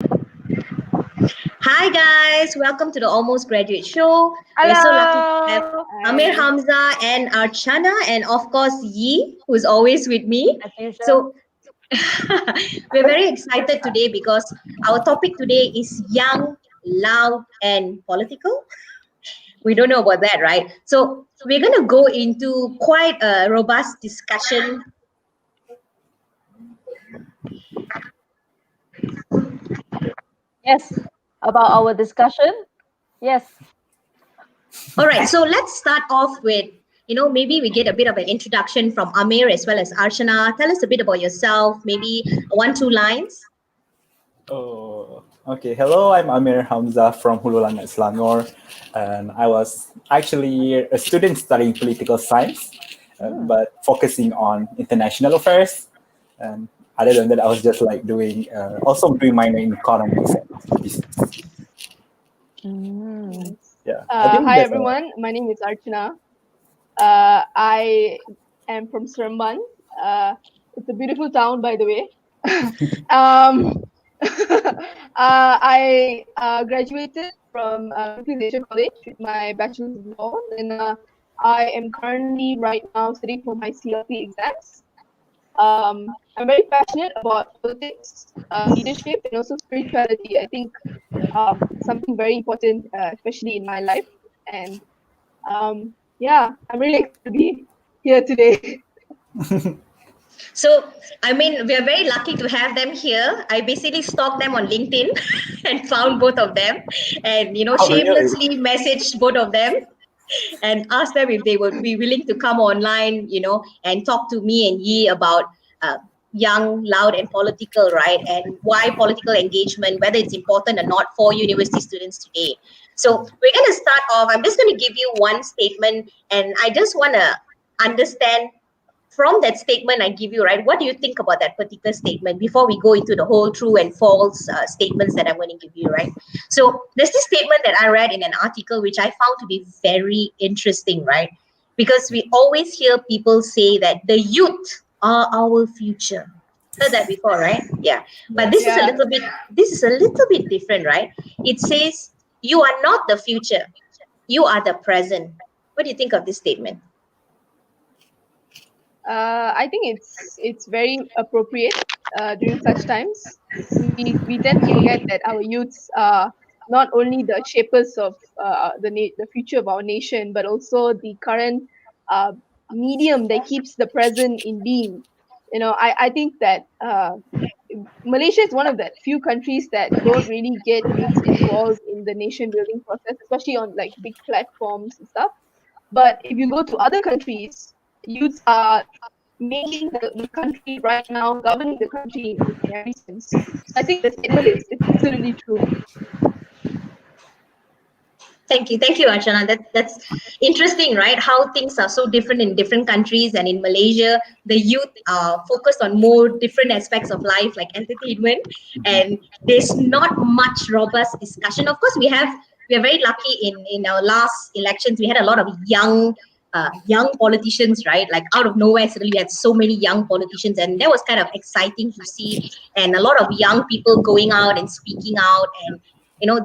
Hi guys, welcome to the Almost Graduate Show. We're so lucky to have Hello. Amir Hi. Hamzah and Archana, and of course Yee, who's always with me. As usual. So we're very excited today because our topic today is young, loud, and political. We don't know about that, right? So we're gonna go into quite a robust discussion. Yes. About our discussion. Yes. All right, so let's start off with, maybe we get a bit of an introduction from Amir as well as Archana. Tell us a bit about yourself, maybe one, two lines. Oh, okay. Hello, I'm Amir Hamzah from Hululangat, Selangor, and I was actually a student studying political science, but focusing on international affairs. And other than that, I was just like also doing minor in economics and business. Mm. Yeah, I think Hi that's all. everyone, my name is Archana. I am from Seremban. It's a beautiful town, by the way. um, I graduated from Brooklyn Asia College with my bachelor's of law, and I am currently right now studying for my CLP exams. I'm very passionate about politics, leadership, and also spirituality. I think it's something very important, especially in my life. And yeah, I'm really excited to be here today. So, I mean, we are very lucky to have them here. I basically stalked them on LinkedIn and found both of them and, Oh, really? shamelessly messaged both of them and asked them if they would be willing to come online, and talk to me and Yi about uh, young, loud, and political, right? And why political engagement, whether it's important or not for university students today. So we're going to start off. I'm just going to give you one statement, and I just want to understand from that statement I give you, right? What do you think about that particular statement before we go into the whole true and false statements that I'm going to give you, right? So there's this statement that I read in an article which I found to be very interesting, right? Because we always hear people say that the youth are our future. Heard that before, right? Yeah. But Yes. Yeah, this is a little bit different, right? It says you are not the future, you are the present. What do you think of this statement? I think it's very appropriate during such times. We tend to forget that our youths are not only the shapers of the future of our nation, but also the current uh, medium that keeps the present in being. I think that Malaysia is one of the few countries that don't really get youths involved in the nation building process, especially on like big platforms and stuff. But if you go to other countries, youths are making the country right now, governing the country in every sense. So I think the statement is it's absolutely true. Thank you, Archana. That's interesting, right? How things are so different in different countries, and in Malaysia, the youth are focused on more different aspects of life, like entertainment, and there's not much robust discussion. Of course, we are very lucky in our last elections. We had a lot of young politicians, right? Like out of nowhere, suddenly we had so many young politicians, and that was kind of exciting to see, and a lot of young people going out and speaking out, and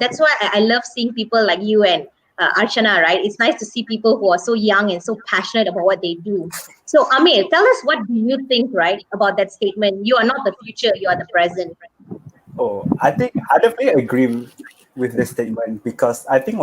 that's why I love seeing people like you and Archana, right? It's nice to see people who are so young and so passionate about what they do. So, Amir, tell us, what do you think, right, about that statement? You are not the future, you are the present. Oh, I think I definitely agree with this statement because I think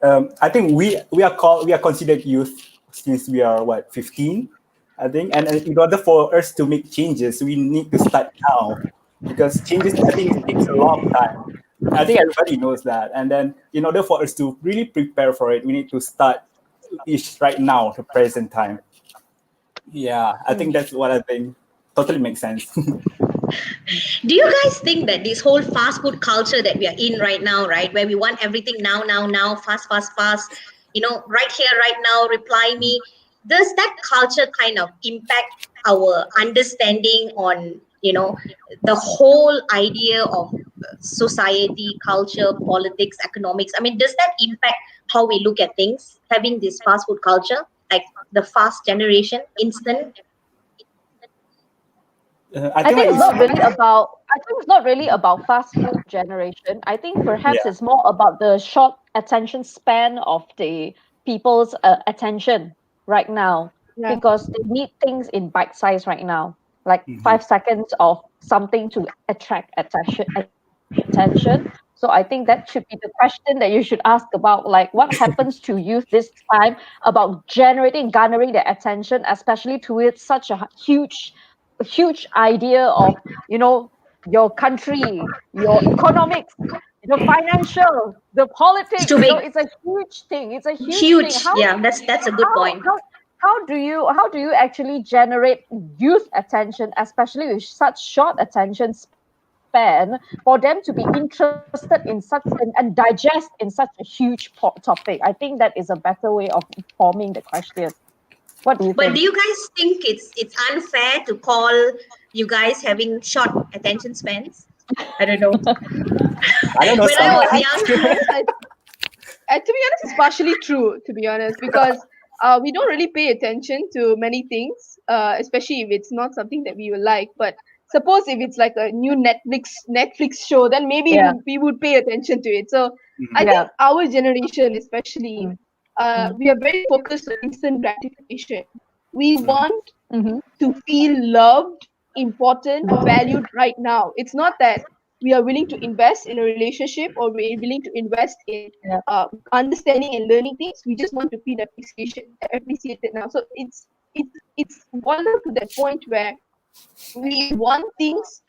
we are considered youth since we are 15, I think, and in order for us to make changes, we need to start now because changes I think it takes a long time. I think everybody knows that, and then in order for us to really prepare for it, we need to start is right now, the present time. Yeah, I think that's what I think. Totally makes sense. Do you guys think that this whole fast food culture that we are in right now, right, where we want everything now, now, now, fast, fast, fast, right here, right now, reply me, does that culture kind of impact our understanding on, the whole idea of society, culture, politics, economics? I mean, does that impact how we look at things, having this fast food culture, like the fast generation, instant? I I think think like it's not really about. I think it's not really about fast food generation. I think perhaps yeah. it's more about the short attention span of the people's attention right now, Yeah. because they need things in bite size right now, like Mhm. 5 seconds of something to attract attention. So I think that should be the question that you should ask about, like what happens to youth this time about garnering their attention, especially towards such a huge idea of, you know, your country, your economics, financial, the It's politics. too big. It's a huge thing. It's a huge thing. Huge. Yeah, that's a good How point. how how do you actually generate youth attention, especially with such short attention span, for them to be interested in such and digest in such a huge topic? I think that is a better way of forming the question. What do you think? But do you guys think it's unfair to call you guys having short attention spans? I don't know. I don't know When I some. was To be young, honest, to be honest, it's partially true. To be honest, because we don't really pay attention to many things, especially if it's not something that we will like. But suppose if it's like a new Netflix show, then maybe Yeah, we would pay attention to it. So I Mhm. yeah. think our generation, especially, Mm, mm, we are very focused on instant gratification. We Mhm. want mhm, to feel loved, important, valued right now. It's not that we are willing to invest in a relationship or we're willing to invest in yeah. understanding and learning things. We just want to feel appreciated now. So it's boiled down to that point where we want things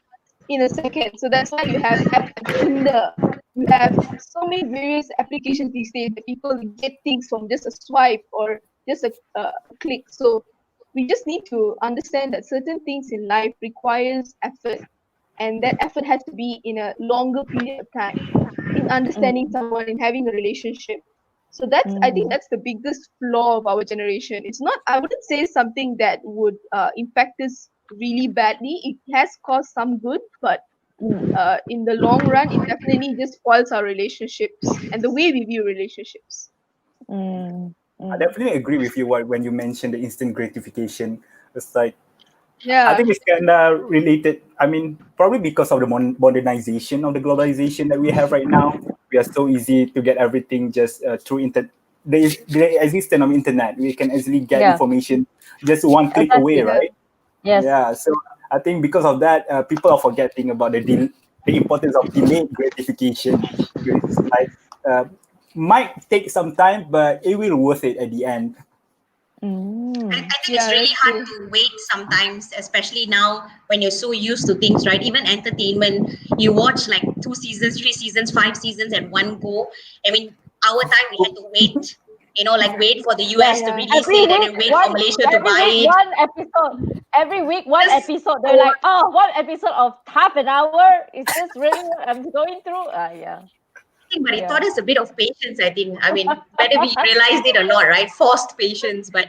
in a second. So that's why you have apps like Tinder. You have so many various applications these days that people get things from just a swipe or just a click. So we just need to understand that certain things in life requires effort, and that effort has to be in a longer period of time in understanding Mm, someone, in having a relationship. So that's, I think mm, that's the biggest flaw of our generation. It's not, I wouldn't say something that would impact us really badly. It has caused some good, but mm, in the long run, it definitely just spoils our relationships and the way we view relationships. mm, I mm. definitely agree with you when you mentioned the instant gratification. It's like I Yeah, think it's kind of related. I mean, probably because of the modernization of the globalization that we have right now, we are so easy to get everything just through internet. The existence of internet, we can easily get Yeah, information just one click away, exactly. yeah, right? Yes. Yeah. So I think because of that, people are forgetting about the importance of delayed gratification. It's like might take some time, but it will worth it at the end. Mm, I think it's yeah, really that's hard true. to wait sometimes, especially now when you're so used to things, right? Even entertainment, you watch like 2 seasons, 3 seasons, 5 seasons at one go. I mean, our time we had to wait, like wait for the yes. US to Yeah, release it and then wait for Malaysia to Every buy week it. one episode. Every week one Just episode. They're oh, like, oh, one episode of half an hour. Is this really what I'm going through? Yeah, but it yeah. taught us a bit of patience, I think. I mean, whether we realized it or not, right? Forced patience. But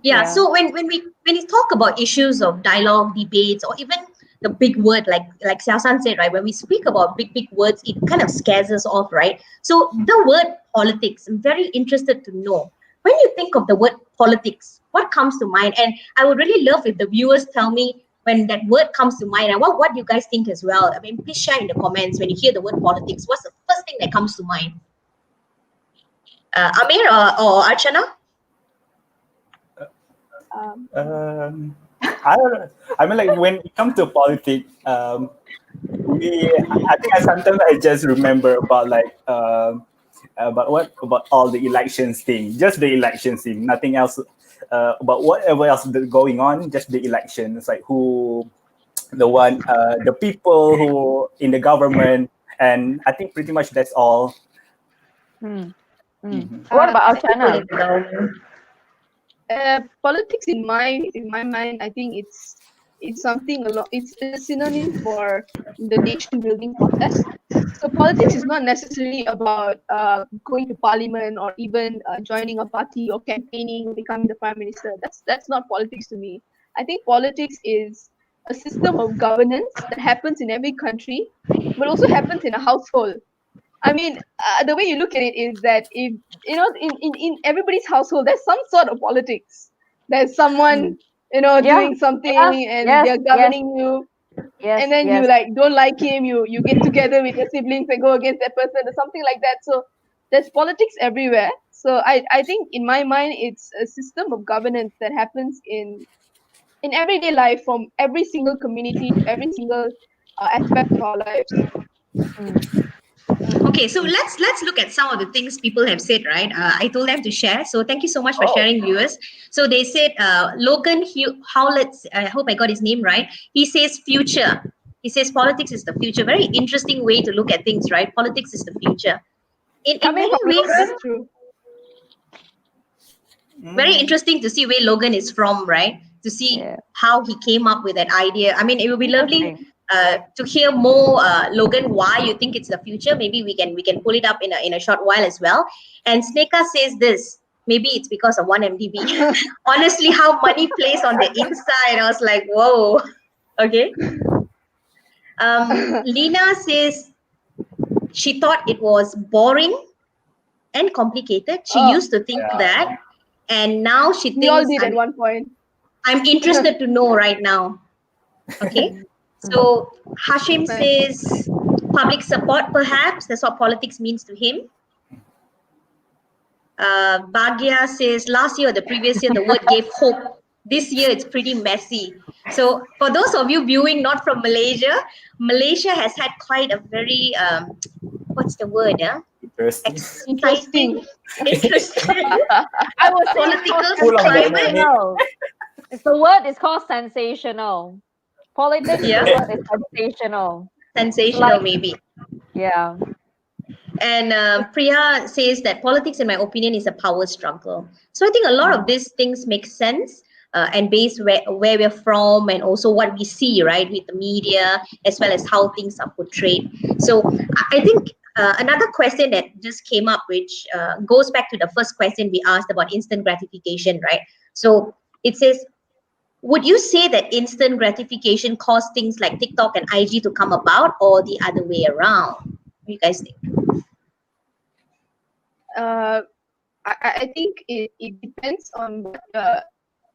yeah, Yeah. so when we talk about issues of dialogue, debates, or even the big word like Xiao said, right? When we speak about big words, it kind of scares us off, right? So the word politics, I'm very interested to know. When you think of the word politics, what comes to mind? And I would really love if the viewers tell me when that word comes to mind and what you guys think as well. I mean, please share in the comments when you hear the word politics. What's the first thing that comes to mind? Amir or Archana? um, Um, I don't know. I mean, like when it comes to politics, I think I just remember about like about what about all the elections thing, just the elections thing, nothing else about whatever else going on, just the election. It's like who the people who in the government, and I think pretty much that's all. Mm, mm. Mhm. What about People in Archana? the government. politics in my mind, I think it's something a lot. It's a synonym for the nation building process. So politics is not necessarily about going to parliament or even joining a party or campaigning or becoming the prime minister. That's not politics to me. I think politics is a system of governance that happens in every country, but also happens in a household. I mean, the way you look at it is that if in everybody's household, there's some sort of politics. There's Mm. someone Yeah, doing yeah, something and yes, they're yes. governing you. Yes, and then you yes. like don't like him, you get together with your siblings and go against that person or something like that. So there's politics everywhere. So I think in my mind it's a system of governance that happens in everyday life, from every single community to every single aspect of our lives. Mm, Okay, so let's look at some of the things people have said, right? I told them to share, so thank you so much for Oh, sharing, viewers. So they said Logan Howlett's, I hope I got his name right. He says future. He says politics is the future. Very interesting way to look at things, right? Politics is the future. In coming many from ways, Logan. that's true. very interesting to see where Logan is from, right? To see Yeah, how he came up with that idea. I mean, it would be lovely interesting. to hear more, Logan, why you think it's the future. Maybe we can pull it up in a short while as well. And Sneka says this. Maybe it's because of 1MDB. Honestly, how money plays on the inside, I was like, whoa. Okay. Lena says she thought it was boring and complicated. She Oh, used to think Yeah. that, and now she we all thinks did at one point. I'm interested to know right now. Okay. Mm, mm. So Hashim Nice. says public support, perhaps. That's what politics means to him. Bhagya says last year or the previous year, the word gave hope. This year, it's pretty messy. So for those of you viewing not from Malaysia, Malaysia has had quite a very, what's the word? Interesting. Exciting, Interesting. interesting I would say it's called political Full of climate. dynamic. sensational. It's the word is called sensational. Politics, the Yeah, word is sensational. It's sensational like, maybe. yeah. And Priya says that politics, in my opinion, is a power struggle. So I think a lot of Mm, these things make sense, and based where we're from and also what we see, right, with the media, as well as how things are portrayed. So I think another question that just came up, which goes back to the first question we asked about instant gratification, right? So it says, would you say that instant gratification caused things like TikTok and IG to come about, or the other way around? What do you guys think? uh, I think it depends on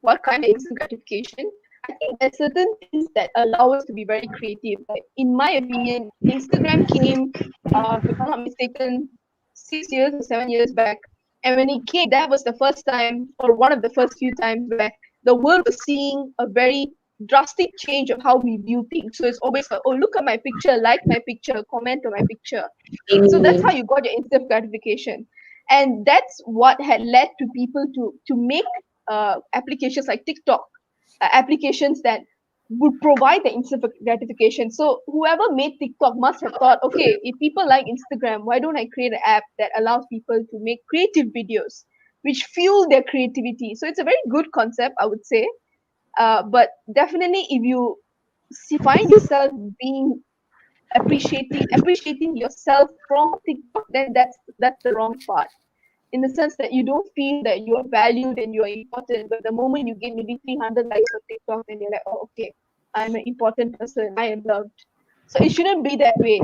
what kind of instant gratification. I think there's certain things that allow us to be very creative. Like in my opinion, Instagram came, if I'm not mistaken, 6 years or 7 years back. And when it came, that was the first time, or one of the first few times, where the world was seeing a very drastic change of how we view things. So it's always like, oh, look at my picture, like my picture, comment on my picture. So that's how you got your instant gratification, and that's what had led to people to make applications like TikTok, applications that would provide the instant gratification. So whoever made TikTok must have thought, okay, if people like Instagram, why don't I create an app that allows people to make creative videos which fuel their creativity? So it's a very good concept, I would say. But definitely, if you find yourself being appreciating yourself from TikTok, then that's the wrong part. In the sense that you don't feel that you are valued and you are important, but the moment you get maybe 300 likes on TikTok, then you're like, oh, okay, I'm an important person, I am loved. So it shouldn't be that way.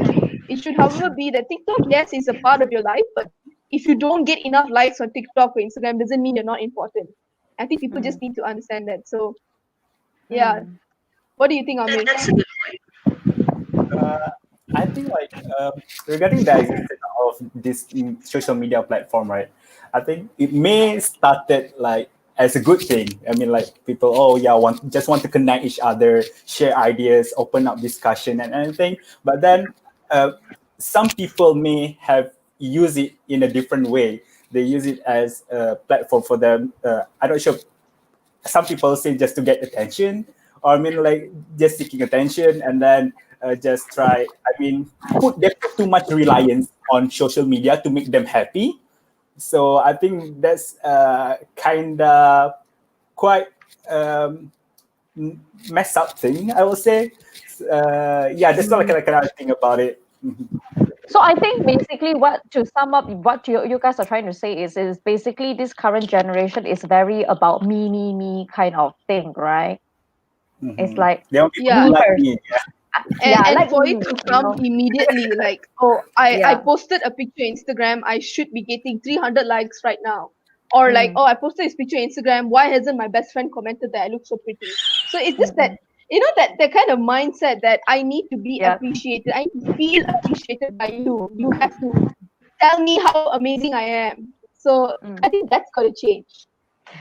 It should, however, be that TikTok, yes, is a part of your life, but if you don't get enough likes on TikTok or Instagram, doesn't mean you're not important. I think people just mm, need to understand that. So yeah, mm. what do you think, Amir? That's a good Uh, I think like regarding the existence of this social media platform, right? I think it may started like as a good thing. I mean, like people, oh yeah, want to connect each other, share ideas, open up discussion and anything. But then some people may have used it in a different way. They use it as a platform for them. I'm not sure, some people say just to get attention, or I mean like just seeking attention, and then just try, I mean, they put too much reliance on social media to make them happy. So I think that's kind of quite mess up thing, I would say. Yeah, that's not like kind of thing about it. So I think basically what to sum up what you guys are trying to say is basically this current generation is very about me kind of thing, right? It's Mhm. like There are people Yeah, who me like first. me. Yeah. Yeah, and like for me, it to you come know. immediately, like, oh, I Yeah. posted a picture on Instagram, I should be getting 300 likes right now. Or like, Mm, oh, I posted this picture on Instagram, why hasn't my best friend commented that I look so pretty? So it's just that mm, that kind of mindset that I need to be Yeah. appreciated, I need to feel appreciated by you. You have to tell me how amazing I am. So I think that's got to change.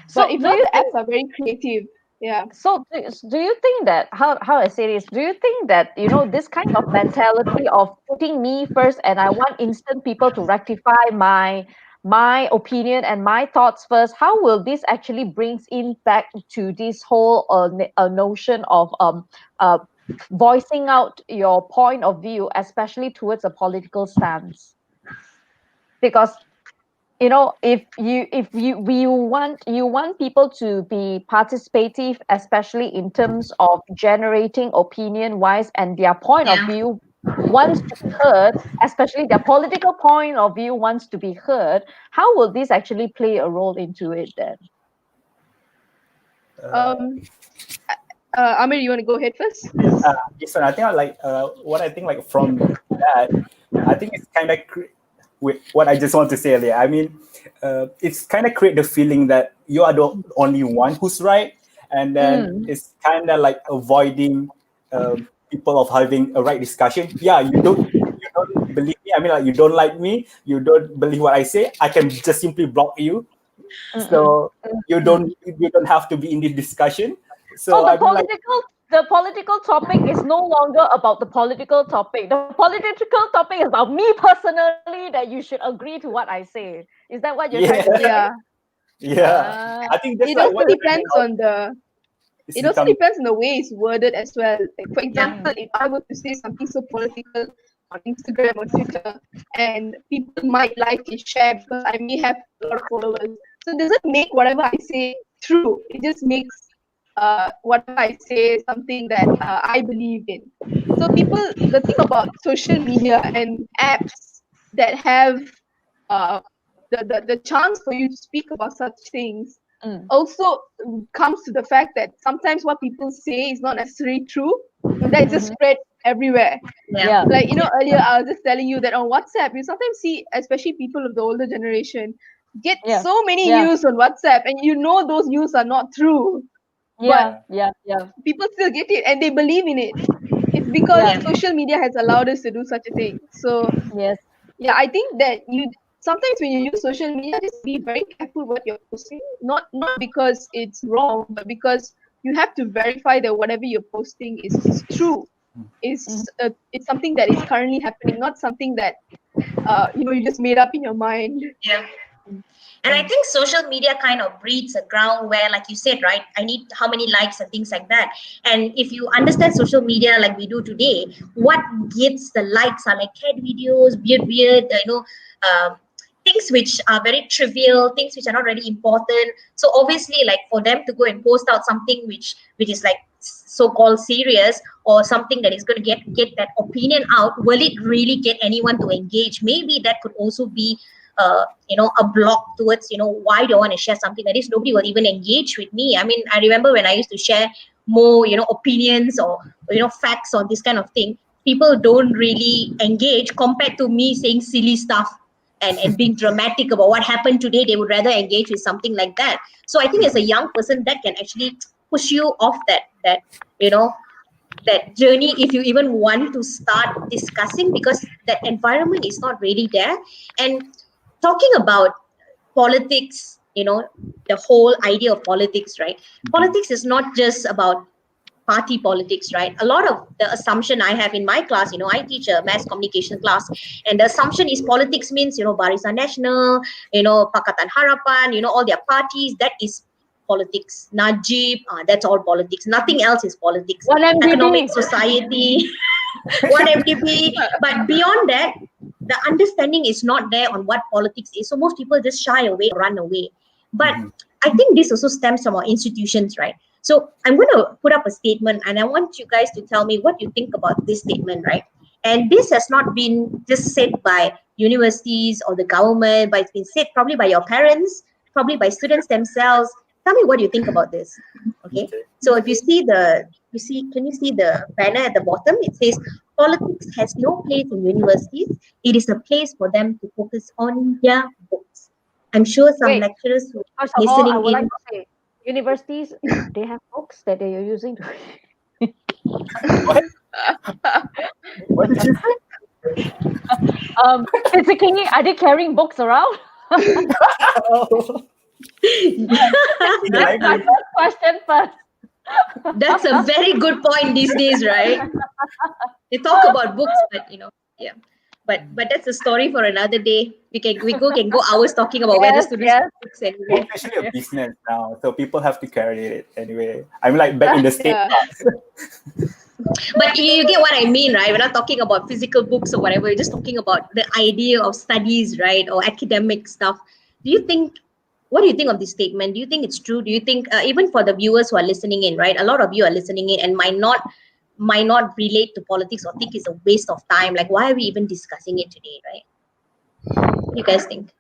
So But if do not, you the think apps are very creative. Yeah. so do you think that how I say this, do you think that this kind of mentality of putting me first and I want instant people to rectify my opinion and my thoughts first, how will this actually brings in back to this whole notion of uh voicing out your point of view, especially towards a political stance? Because if you want people to be participative, especially in terms of generating opinion wise, and their point of Yeah. view wants to be heard, especially their political point of view wants to be heard, how will this actually play a role into it then? Um. Amir, you want to go ahead first? Yes, sir. I think what I think like from that, I think it's kind of with what I just want to say earlier. I mean, it's kind of create the feeling that you are the only one who's right, and then Mm, it's kind of like avoiding people of having a right discussion. Yeah, you don't believe me. I mean, like you don't like me. You don't believe what I say. I can just simply block you. mm, mm, So you mm. don't have to be in this discussion. So So I mean, like the political topic is no longer about the political topic. The political topic is about me personally, that you should agree to what I say. Is that what you're trying to yeah. say? Yeah. Yeah, Ah, I think that's It like also what trending depends now on the is it also becoming. depends on the way it's worded as well. Like for Yeah. example, if I were to say something so political on Instagram or Twitter, and people might like and share because I may have a lot of followers, so it doesn't make whatever I say true. It just makes whatever I say something that I believe in. So the thing about social media and apps that have uh, the chance for you to speak about such things mm, also comes to the fact that sometimes what people say is not necessarily true, and that just mhm. spread everywhere. Yeah. Yeah, Like Yeah. earlier I was just telling you that on WhatsApp you sometimes see, especially people of the older generation, get yeah, so many yeah, news on WhatsApp, and those news are not true, but yeah, yeah, yeah, people still get it and they believe in it. It's because yeah. Yeah. social media has allowed us to do such a thing. So Yes. yeah, I think that you sometimes when you use social media, just be very careful what you're posting. Not because it's wrong, but because you have to verify that whatever you're posting is true. Mhm. It's something that is currently happening, not something that you just made up in your mind. Yeah. Mm, And I mm, think social media kind of breeds a ground where, like you said, right, I need how many likes and things like that. And if you understand social media like we do today, what gets the likes are like cat videos, weird, things which are very trivial, things which are not really important. So obviously, like for them to go and post out something which is like so-called serious, or something that is going to get that opinion out, will it really get anyone to engage? Maybe that could also be a block towards, why do I want to share something like this? Nobody will even engage with me. I mean, I remember when I used to share more, opinions or, facts on this kind of thing, people don't really engage compared to me saying silly stuff and being dramatic about what happened today. They would rather engage with something like that. So I think as a young person, that can actually push you off you know that journey, if you even want to start discussing, because that environment is not really there. And talking about politics, the whole idea of politics, right? Mhm. Politics is not just about party politics, right? A lot of the assumption I have in my class, I teach a mass communication class, and the assumption is politics means, Barisan Nasional, Pakatan Harapan, all their parties, that is politics. Najib, that's all politics. Nothing else is politics. one Economic MDB. society, one FDP. But beyond that, the understanding is not there on what politics is. So most people just shy away, run away. But Mhm. I think this also stems from our institutions, right? So I'm going to put up a statement, and I want you guys to tell me what you think about this statement, right? And this has not been just said by universities or the government, but it's been said probably by your parents, probably by students themselves. Tell me what you think about this. Okay. Okay. So if can you see the banner at the bottom? It says politics has no place in universities. It is a place for them to focus on their books. I'm sure some Wait, lecturers who are first of all, I listening would like in. to say universities, they have books that they are using to What? What did you say? Physically, are they carrying books around? Oh, in the That's my library. first question first. That's a very good point these days, right? They talk about books, but yeah. But that's a story for another day. We can go hours talking about whether Yes, students yes. read books It's anymore. actually a business now, so people have to carry it anyway. I'm like back in the state. Yeah. But you get what I mean, right? We're not talking about physical books or whatever. We're just talking about the idea of studies, right, or academic stuff. Do you think? What do you think of this statement? Do you think it's true? Do you think even for the viewers who are listening in, right? A lot of you are listening in and might not relate to politics or think it's a waste of time. Like, why are we even discussing it today, right? What do you guys think?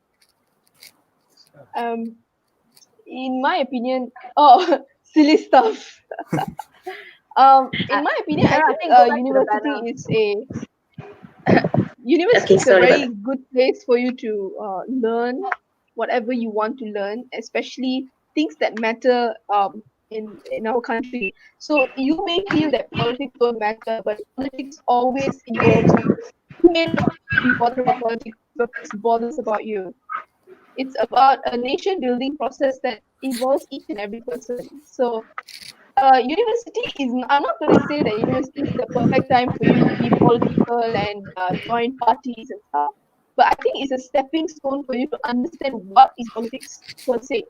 Um, in my opinion, oh, silly stuff. In my opinion, I Sarah, I think think go back to the university banner. is university Okay, is a sorry about very that. good place for you to learn whatever you want to learn, especially things that matter in our country. So you may feel that politics don't matter, but politics always involves you. You may not be bothered about politics, but politics bothers about you. It's about a nation building process that involves each and every person. So university is, I'm not going to say that university is the perfect time for you to be political and join parties and stuff, but I think it's a stepping stone for you to understand what is politics per se.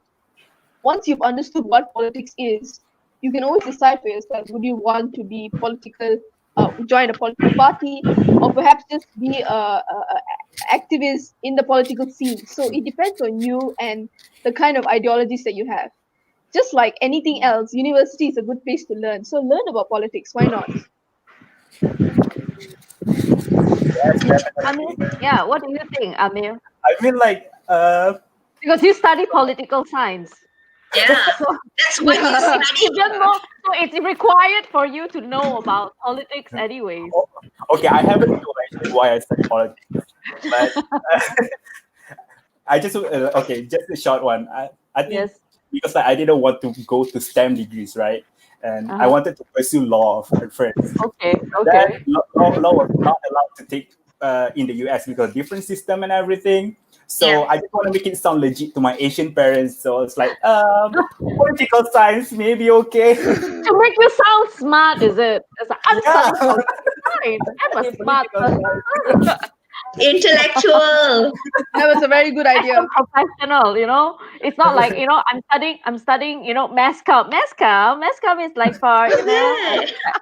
Once you've understood what politics is, you can always decide for yourself, would you want to be political, join a political party, or perhaps just be a activist in the political scene. So it depends on you and the kind of ideologies that you have. Just like anything else, university is a good place to learn. So learn about politics. Why not? Yes, Amir, definitely. yeah, what do you think, Amir? I mean, like, Because you study political science. Yeah, So that's what you study. even more, so it's required for you to know about politics anyways. oh, okay, I haven't told actually why I study politics, but I just okay, just a short one. I think Yes. because like, I didn't want to go to STEM degrees, right? And I Uh-huh. wanted to pursue law at first. Okay, Then okay. law was not allowed to take in the US because different system and everything. So Yeah. I just want to make it sound legit to my Asian parents. So it's like, political science maybe okay. To make you sound smart, is it? It's like, I'm Yeah, studying political science. I'm a smart political person. science. Intellectual. That was a very good Fashion idea. professional, It's not like, I'm studying, mass comm. Mass comm is like for, Yeah.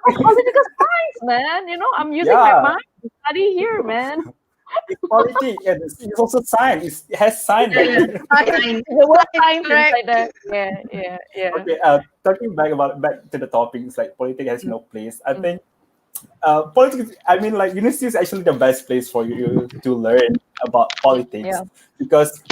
political science, man. I'm using my Yeah, mind to study here, man. it's politics and it's also science. It has science back Yeah. there. Fine. The word Science, science correct. inside there. Yeah, yeah, yeah. Okay, talking back to the topics, like politics has no place. I Mm. think politics. I mean, like university is actually the best place for you to learn about politics Yeah. because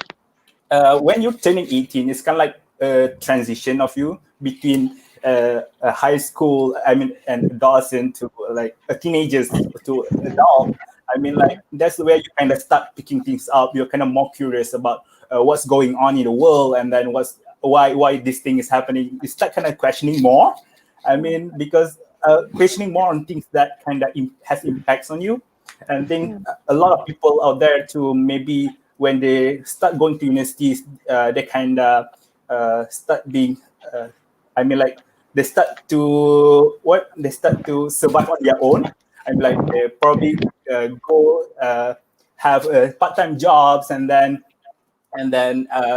when you're turning 18, it's kind of like a transition of you between a high school, I mean, and adolescent to like a teenagers to adult. I mean, like that's where you kind of start picking things up. You're kind of more curious about what's going on in the world, and then why this thing is happening. You start kind of questioning more. I mean, because questioning more on things that kind of has impacts on you, and think a lot of people out there to maybe when they start going to universities, they kind of start being. I mean, like they start to survive on their own. I'm like they probably go have part-time jobs and then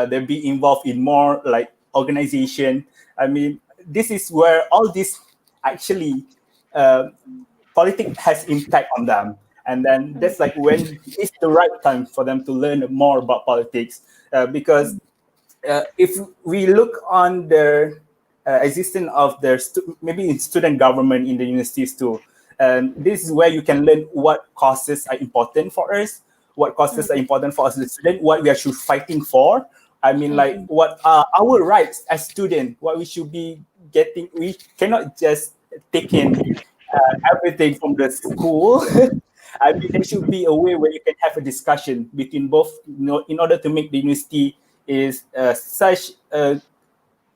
they be involved in more like organization. I mean, this is where all this actually uh, politics has impact on them, and then that's like when it's the right time for them to learn more about politics because if we look on the existence of their maybe in student government in the universities too, and this is where you can learn what causes are important for us, what causes are important for us as students, what we are should fighting for. I mean, like what are our rights as students, what we should be getting. We cannot just take in everything from the school. I mean, there should be a way where you can have a discussion between both, in order to make the university is such a,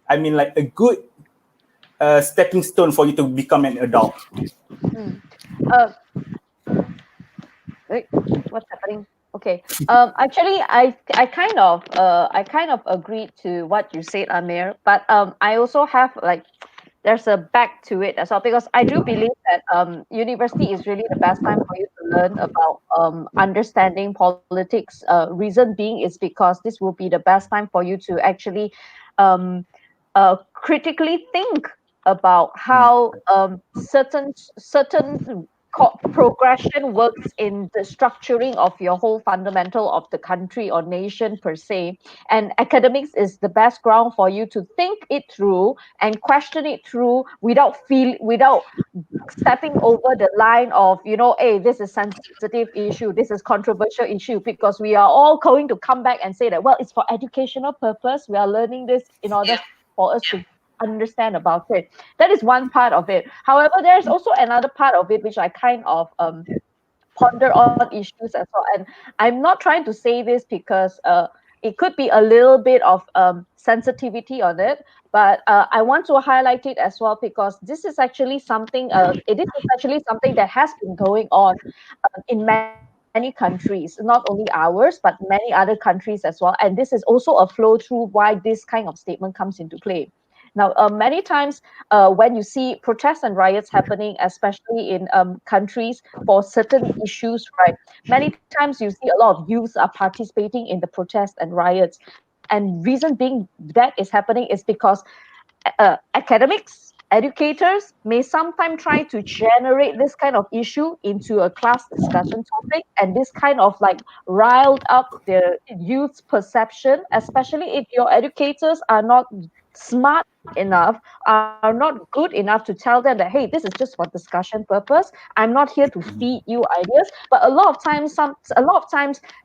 I mean, like a good a stepping stone for you to become an adult. Uh, wait, what's happening? Okay. Actually, I kind of agreed to what you said, Amir. But I also have like there's a back to it as well, because I do believe that university is really the best time for you to learn about understanding politics. Reason being is because this will be the best time for you to actually um, critically think about how certain progression works in the structuring of your whole fundamental of the country or nation per se. And academics is the best ground for you to think it through and question it through without stepping over the line of, hey, this is sensitive issue, this is controversial issue, because we are all going to come back and say that, well, it's for educational purpose, we are learning this in order for us to understand about it. That is one part of it. However, there's also another part of it which I kind of ponder on issues as well. And I'm not trying to say this because it could be a little bit of sensitivity on it, but I want to highlight it as well, because this is actually something. It is actually something that has been going on in many countries, not only ours, but many other countries as well. And this is also a flow through why this kind of statement comes into play. Now, many times when you see protests and riots happening, especially in countries for certain issues, right? Many times you see a lot of youth are participating in the protests and riots. And reason being that is happening is because academics, educators may sometimes try to generate this kind of issue into a class discussion topic, and this kind of like riled up the youth's perception, especially if your educators are not smart enough, are not good enough to tell them that, hey, this is just for discussion purpose, I'm not here to feed you ideas. But a lot of times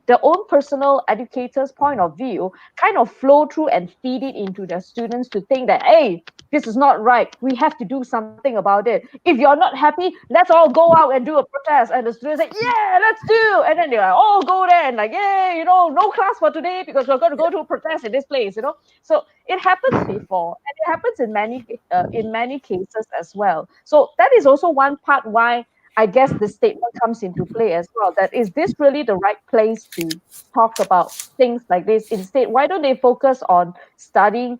the own personal educator's point of view kind of flow through and feed it into the students to think that, hey, this is not right, we have to do something about it. If you're not happy, let's all go out and do a protest. And the students say, yeah, let's do. And then they're like, all go there and like, yeah, no class for today because we're going to go to a protest in this place. So it happens before, and it happens in many cases as well. So that is also one part why I guess this statement comes into play as well. That is this really the right place to talk about things like this? Instead, why don't they focus on studying?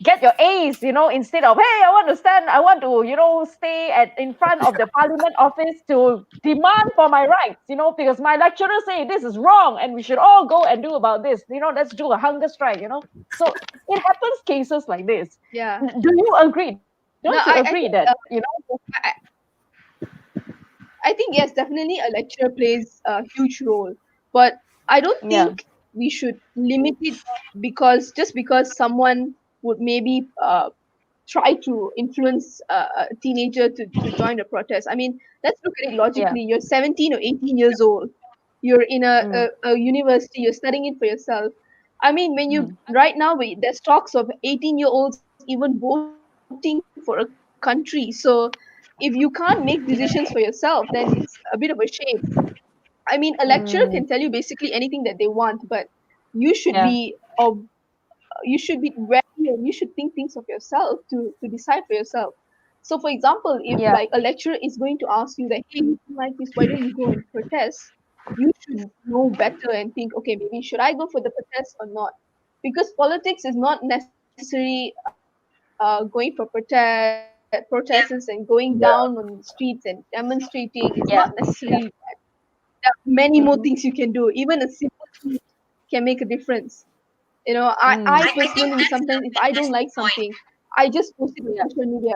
Get your A's. Instead of, hey, I want to stay in front of the parliament office to demand for my rights. Because my lecturer say this is wrong and we should all go and do about this. Let's do a hunger strike. So it happens cases like this. Yeah. Do you agree? Don't you No, agree I that think, I think yes, definitely a lecturer plays a huge role, but I don't Yeah. think we should limit it because someone would maybe try to influence a teenager to join a protest. I mean, let's look at it Yeah. logically. You're 17 or 18 years old. You're in Mm, a university. You're studying it for yourself. I mean, when you mm, right now there's talks of 18-year-olds even voting for a country. So if you can't make decisions for yourself, then it's a bit of a shame. I mean, a lecturer can tell you mm, basically anything that they want, but you should be yeah. of you should be ready and you should think things of yourself to decide for yourself. So, for example, if Yeah. like a lecturer is going to ask you that, hey, you don't like this, why don't you go and protest? You should know better and think, okay, maybe should I go for the protest or not? Because politics is not necessarily going for protests and going down on the streets and demonstrating. It's not Yeah. necessarily there are many more things you Mm-hmm. can do. Even a simple tweet can make a difference. I Mm, I think personally that's sometimes a if I don't like fantastic point. something, I just post it on yeah. social media.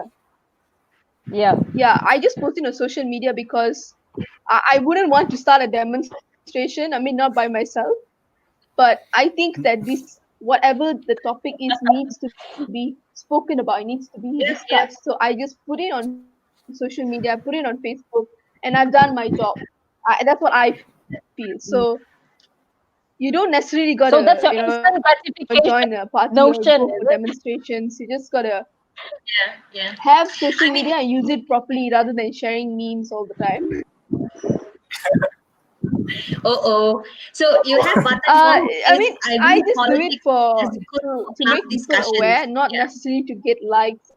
Yeah. Yeah, I just post it on social media because I wouldn't want to start a demonstration. I mean, not by myself, but I think that this whatever the topic is needs to be spoken about. It needs to be Yes, discussed. yes. So I just put it on social media, put it on Facebook, and I've done my job. That's what I feel. So Mm. you don't necessarily gotta So that's your instant join a party or gratification go for notion, is demonstrations. it? You just gotta Yeah, yeah. have social I media mean, and use it properly rather than sharing memes all the time. oh. So you have button uh one I says, mean, I I view just do it politics for as good for to class make people discussions. aware, not Yeah. necessarily to get likes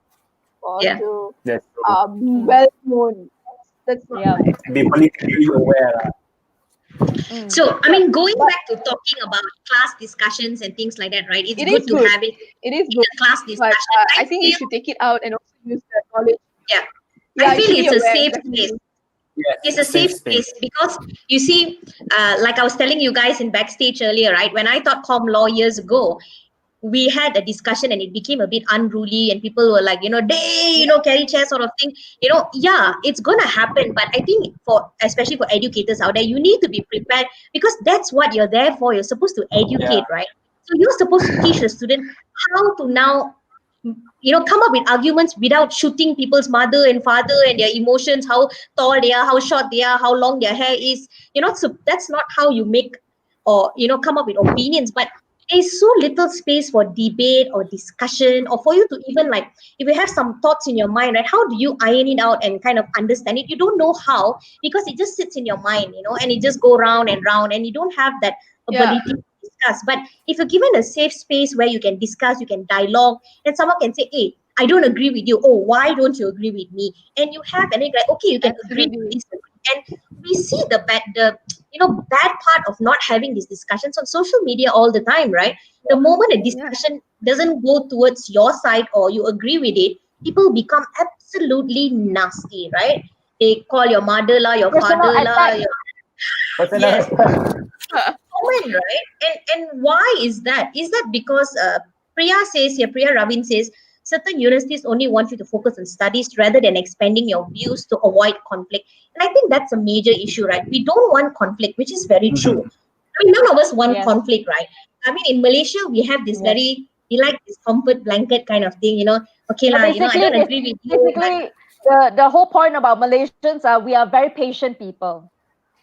or or Yeah. to That's be well known. That's not Yeah. my be politically aware. Mm. So, I Yeah. mean, going But back to talking about class discussions and things like that, right? It's It good is to good. have it It is in good, a class but discussion. I I think you feel, should take it out and also use the knowledge. yeah, Yeah, I you feel should be it's a aware, safe space. definitely. Yes, It's a safe safe space. space because you see, like I was telling you guys in backstage earlier, right? When I taught com law years ago, we had a discussion and it became a bit unruly and people were like, carry chair sort of thing. Yeah, it's gonna happen. But I think especially for educators out there, you need to be prepared because that's what you're there for. You're supposed to educate, right? So you're supposed to teach the student how to now come up with arguments without shooting people's mother and father and their emotions, how tall they are, how short they are, how long their hair is. So that's not how you make or come up with opinions. But there's so little space for debate or discussion or for you to even like, if you have some thoughts in your mind, right, how do you iron it out and kind of understand it? You don't know how, because it just sits in your mind, and it just go round and round and you don't have that Yeah, ability to discuss. But if you're given a safe space where you can discuss, you can dialogue, and someone can say, hey, I don't agree with you. Oh, why don't you agree with me? And you have, and it's like, okay, you can agree to absolutely. disagree. And we see the bad part of not having these discussions on social media all the time, right? The moment a Yeah, discussion doesn't go towards your side or you agree with it, people become absolutely nasty, right? They call your mother la, your personal father la, attack. your, Personal. yes, common, right? And why is that? Is that because Priya Ravin says certain universities only want you to focus on studies rather than expanding your views to avoid conflict. And I think that's a major issue, right? We don't want conflict, which is very true. Mhm. I mean, none of us want Yes. conflict, right? I mean, in Malaysia, we have this Yes. we like this comfort blanket kind of thing. Okay, So lah, I basically, don't agree with you, but the whole point about Malaysians are we are very patient people,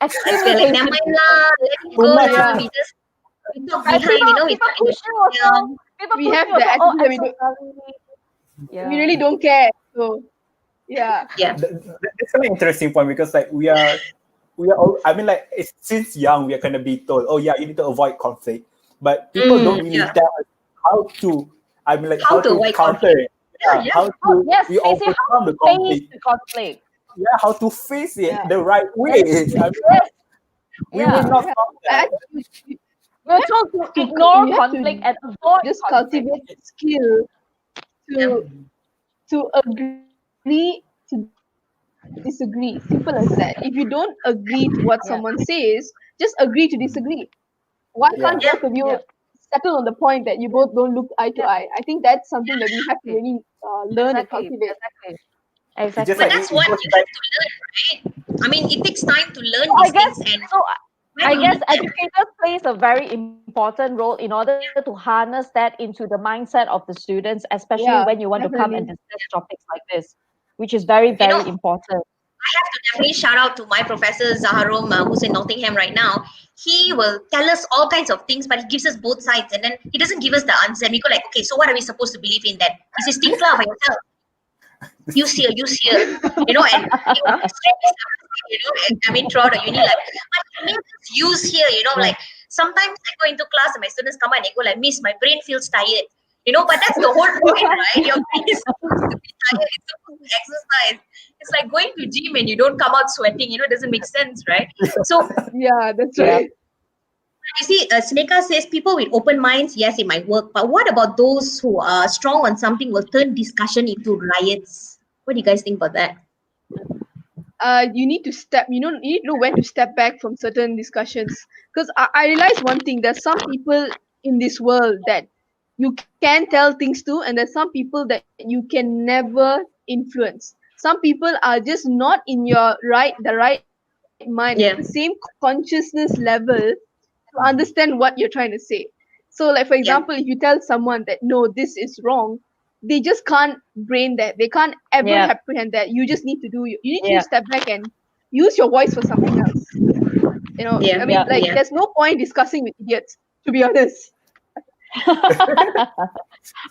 yes, extremely we're like, never patient mind people. lah, let it Too go much. lah. yeah. We talk And behind, we people talk in the push you also. background. People We push have you the also. Oh, attitude that I'm we so don't, sorry. we Yeah. really don't care. So yeah, Yeah. That's an interesting point because like we are all, I mean like since young we are gonna be told, oh yeah, you need to avoid conflict, but people don't really Yeah. tell us how to, I mean like How how to to avoid counter conflict. it, Yeah, yeah, yeah. how Oh, to yes, we they say how overcome to the face conflict, the conflict. yeah, how to face it yeah, the right way. Yes. I mean Yes. we will Yeah. not yeah. stop I that. think We're told to to, ignore you have conflict to and avoid just conflict. cultivate the skill Yeah. to agree to disagree. Simple as that. If you don't agree to what Yeah. someone says, just agree to disagree. Why Yeah, can't Yeah. both of you Yeah. settle on the point that you both don't look eye to Yeah. eye? I think that's something that we have to Exactly. really learn and Exactly. cultivate. Exactly. it's just Exactly. But like that's it what goes you back. have to learn, right? I mean, it takes time to learn So I these guess things, and so. when I you guess learn them, educators plays a very important role in order to harness that into the mindset of the students, especially Yeah, when you want to come and definitely. discuss topics like this, which is very, you know, very important. I have to definitely shout out to my professor Zaharom, who's in Nottingham right now. He will tell us all kinds of things, but he gives us both sides, and then he doesn't give us the answer. And we go like, okay, so what are we supposed to believe in then? He says, think clear for yourself. Use here, and he was extremely sarcastic, I mean, throughout the uni life. But he made us use here, Yeah. like sometimes I go into class and my students come and they go like, Miss, my brain feels tired. But that's the whole point, right? Your brain is supposed to be tired. It's supposed to exercise. It's like going to gym and you don't come out sweating. It doesn't make sense, right? So Yeah, that's Yeah. right. you see, Sneka says people with open minds, yes, it might work. But what about those who are strong on something will turn discussion into riots? What do you guys think about that? You need to you need to know when to step back from certain discussions. Because I realize one thing: there's some people in this world that you can tell things to, and there's some people that you can never influence. Some people are just not in the right mind, the same Yeah, consciousness level to understand what you're trying to say. So, like for example, yeah, if you tell someone that no, this is wrong, they just can't brain that. They can't ever Yeah. apprehend that. You just need to you need to Yeah. step back and use your voice for something else. yeah, I mean, Yeah. like, yeah. there's no point discussing with idiots, to be honest.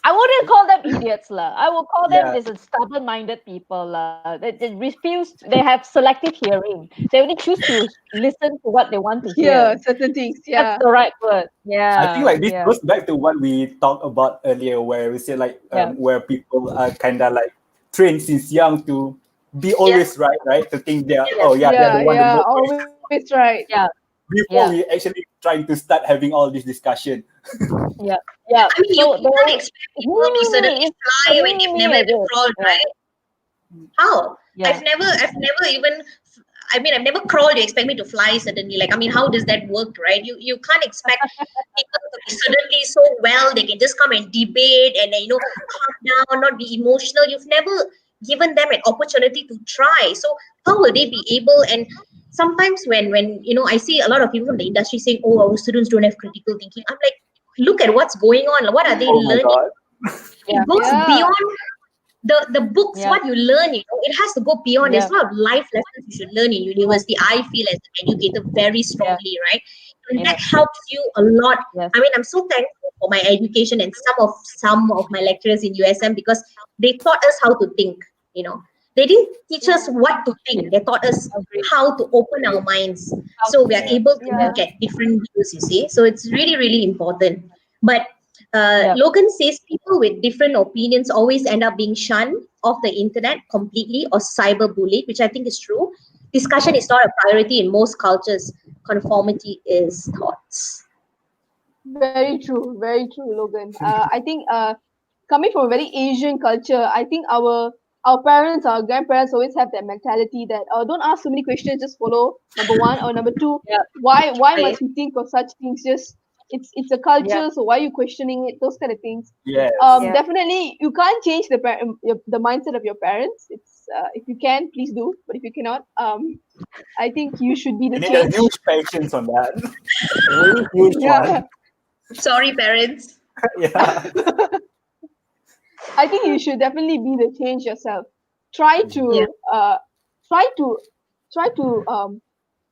I wouldn't call them idiots, lah. I will call them Yeah, this stubborn-minded people, lah. They refuse. They have selective hearing. They only choose to listen to what they want to Here, hear. certain things, That's yeah. the right word. I think Yeah. like this Yeah. goes back to what we talked about earlier, where we say like Yeah. where people are kind of like trained since young to be always right? To think they're Yes. they're the one the most right always right. Yeah. before Yeah. we actually trying to start having all this discussion. Yeah. Yeah. I mean, you So can't there, expect people to suddenly fly when they've never even crawled, Yeah. right? How? Yeah. I've never even. I mean, I've never crawled. You expect me to fly suddenly? Like, I mean, how does that work, right? You can't expect people to be suddenly so well. They can just come and debate and calm down, not be emotional. You've never given them an opportunity to try. So how will they be able? And sometimes when I see a lot of people from the industry saying, "Oh, our students don't have critical thinking," I'm like, look at what's going on. What are they Oh my learning? god. Yeah. It goes Yeah. beyond the books. Yeah. What you learn, it has to go beyond. There's Yeah. a lot of life lessons you should learn in university. I feel as an educator very Yeah. strongly, right? And that Yeah. helps you a lot. Yes. I mean, I'm so thankful for my education and some of my lecturers in USM, because they taught us how to think. They didn't teach us what to think. They taught us Agree. how to open our minds, so we are Yeah. able to Yeah. look at different views, you see. So it's really, really important. But Yeah. Logan says people with different opinions always end up being shunned off the internet completely or cyberbullied, which I think is true. Discussion is not a priority in most cultures. Conformity is thoughts. Very true, Logan. I think coming from a very Asian culture, I think our parents, our grandparents always have that mentality that don't ask so many questions, just follow. Number one, or number two, Yeah. why Right? must we think of such things? Just it's a Yeah. culture, so why are you questioning it? Those kind of things. Yes. Yeah. Definitely you can't change the mindset of your parents. It's if you can, please do. But if you cannot, I think you should be You the need a change. huge patience on that. A really huge Yeah. one. Sorry, parents. Yeah. I think you should definitely be the change yourself. Try Yeah. to try to try to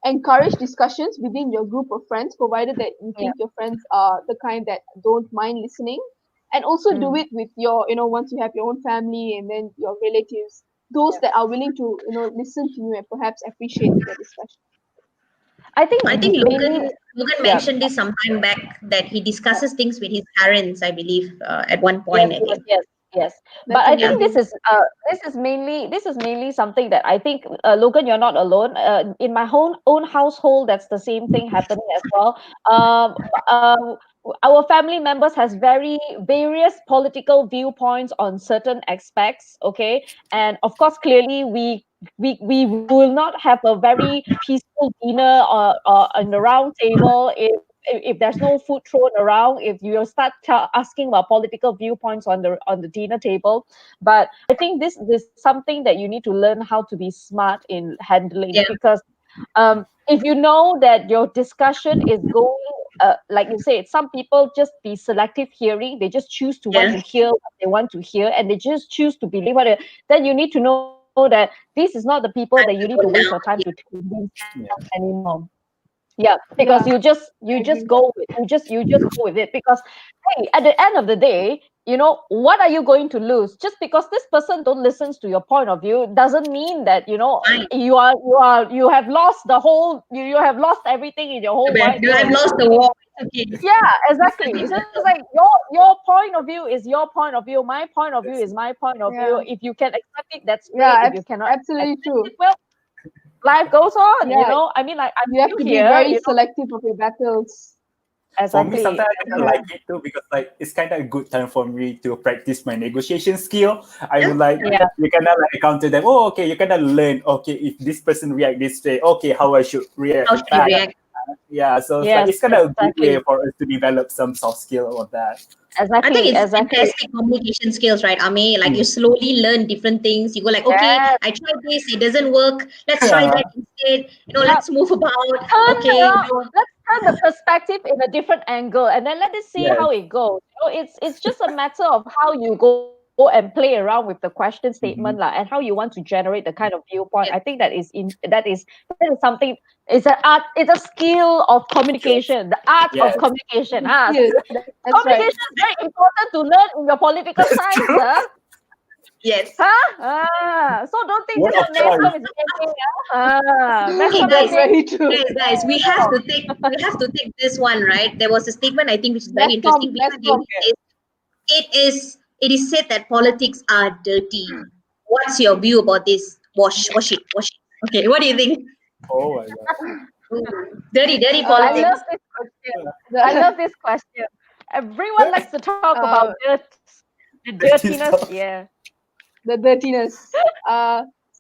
encourage discussions within your group of friends, provided that you Yeah. think your friends are the kind that don't mind listening, and also do Mm. it with your once you have your own family and then your relatives, those Yeah. that are willing to listen to you and perhaps appreciate your discussion. I think I think mainly. Logan Yeah. mentioned this some time back that he discusses things with his parents, I believe, at one Yes, point, I yes, think. yes, yes. But That's I think Yeah. amazing. this is mainly something that I think, Logan, you're not alone. In my own household, that's the same thing happening as well. Um, our family members has very various political viewpoints on certain aspects. Okay, and of course, clearly we will not have a very peaceful dinner or on the round table if there's no food thrown around, if you start asking about political viewpoints on the dinner table. But I think this is something that you need to learn how to be smart in handling, Yeah. because if you know that your discussion is going, like you say, some people just be selective hearing. They just choose to want Yeah. to hear what they want to hear, and they just choose to believe then you need to know that these is not the people that you need Time to to waste tone your down. time to Yeah. convince Yeah. anymore. Yeah, because Yeah, you I just agree. go with go with it, because hey, at the end of the day, what are you going to lose? Just because this person don't listens to your point of view doesn't mean that Fine. you have lost the whole you have lost everything in your whole wide I've world. lost the war. Okay. Yeah, exactly. It's just like your point of view is your point of view. My point of view is my point of view. Yeah, If you can accept it, that's great. yeah, If you cannot absolutely accept true. it, well, life goes on. Yeah, I mean, like, I'm you have still to be here. very selective of your battles. For me, Exactly. sometimes I kind of Yeah, like it too because like it's kind of a good time for me to practice my negotiation skill. I Yeah. would like Yeah. you kind of like counter them. Oh, okay, you kind of learn. Okay, if this person react this way, okay, how I should How react should you back. Yeah. react? Yeah, so it's like Yes. it's kind Yes. of a good way Exactly. for us to develop some soft skill of that. I think Exactly. it's Exactly. fantastic communication skills, right, Ame? Like you Mm. slowly learn different things. You go like, okay, Yes. I tried this, it doesn't work. Let's try that instead. Yeah. Let's move about. Turn Okay, around. Let's turn the perspective in a different angle, and then let us see Yes. how it goes. It's just a matter of how you go and play around with the question statement, lah, and Mhm. how you want to generate the kind of viewpoint. I yes, think that is something. It's an art. It's a skill of communication. The art of Yes. communication. yes, that's right. Communication is very important to learn in your political That's science. true. yes. Huh? So don't think Word that of your choice. name is anything. Mess Hey up your guys, That's name. very true. we have to take this one, right? There was a statement I think which is very Best form, interesting. best Bila form. Devi says it is said that politics are dirty. what's your view about this? Wash it, wash it. Okay, what do you think? Oh my god. Ooh, dirty I politics. love this question. I The, love this question. Everyone likes to talk about uh, the Dirty dirtiness. stuff. Yeah. the dirtiness.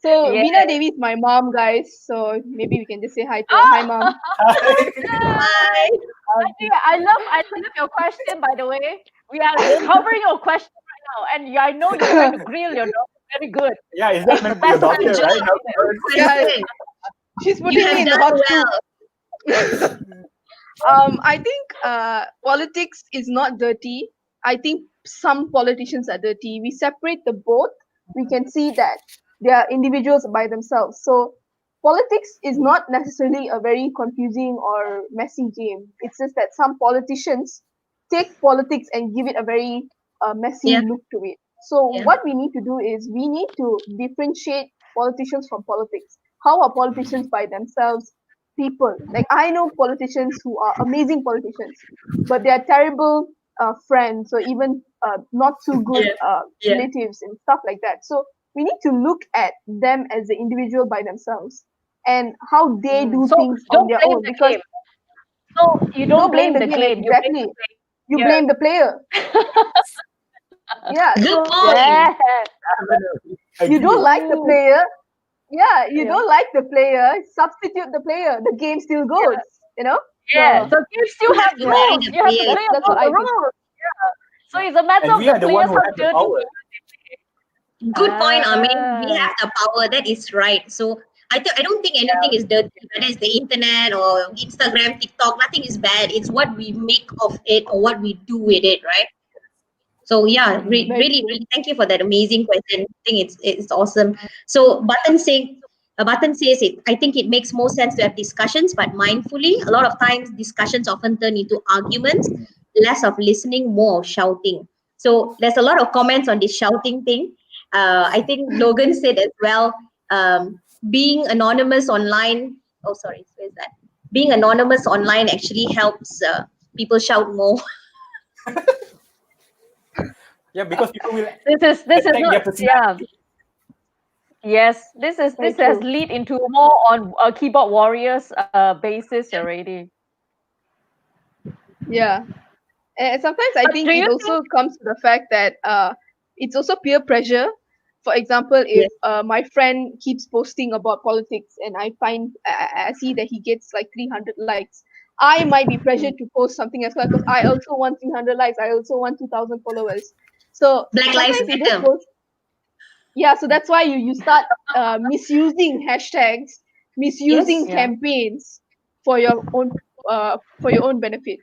So Yeah. Veena Devi is my mom, guys. So maybe we can just say hi to her. Hi, mom. Hi. I love your question, by the way. We are covering your question right now, and I know you're trying to grill your daughter very good. Yeah, is that The meant for your best of daughter, the right? Not Good for Yeah, question. she's You putting have me in the done hot well. soup. I think politics is not dirty. I think some politicians are dirty. We separate the both. We can see that they are individuals by themselves. So politics is not necessarily a very confusing or messy game. It's just that some politicians take politics and give it a very Yeah, messy look to it. So yeah, what we need to do is we need to differentiate politicians from politics. How are politicians by themselves people? Like I know politicians who are amazing politicians, but they are terrible friends or even not so good yeah, yeah. relatives and stuff like that. So we need to look at them as the individual by themselves and how they do So things on don't their blame own, the because game. So you you don't don't blame blame the the game game. You blame exactly. the You player. blame the player. Yeah, Good so point. Yeah. you don't agree. like the Ooh. player. Yeah, you Yeah. don't like the player. Substitute the player. The game still goes. You know. Yeah. So So you still You have have to marry rules. the You have to player. play that's what about the I think. rules. So Yeah. it's a matter And of we the are the one players who how have the dirty power. Good point, Amir. We Ah. have the power. That is right. So I don't think anything is dirty. Whether it's the internet or Instagram, TikTok, nothing is bad. It's what we make of it or what we do with it, right? So yeah, Mm. Very really, true. really, thank you for that amazing question. I think it's awesome. So Button says it. I think it makes more sense to have discussions, but mindfully. A lot of times, discussions often turn into arguments, less of listening, more of shouting. So there's a lot of comments on this shouting thing. I think Logan said as well. Being anonymous online. Oh, sorry, where's that? Being anonymous online actually helps people shout more. Yeah, because people will This is attack not their yeah. personality. Yes, Very this has true. lead into more on a keyboard warriors basis already. Yeah. And sometimes I But think do it you think also comes to the fact that it's also peer pressure. For example, if Yes. my friend keeps posting about politics and I see that he gets like 300 likes, I might be pressured to post something as well because I also want 300 likes. I also want 2,000 followers. So Black Lives sometimes it just Matter. goes, yeah. So that's why you start misusing hashtags, Yes. misusing yeah. campaigns for your own benefit.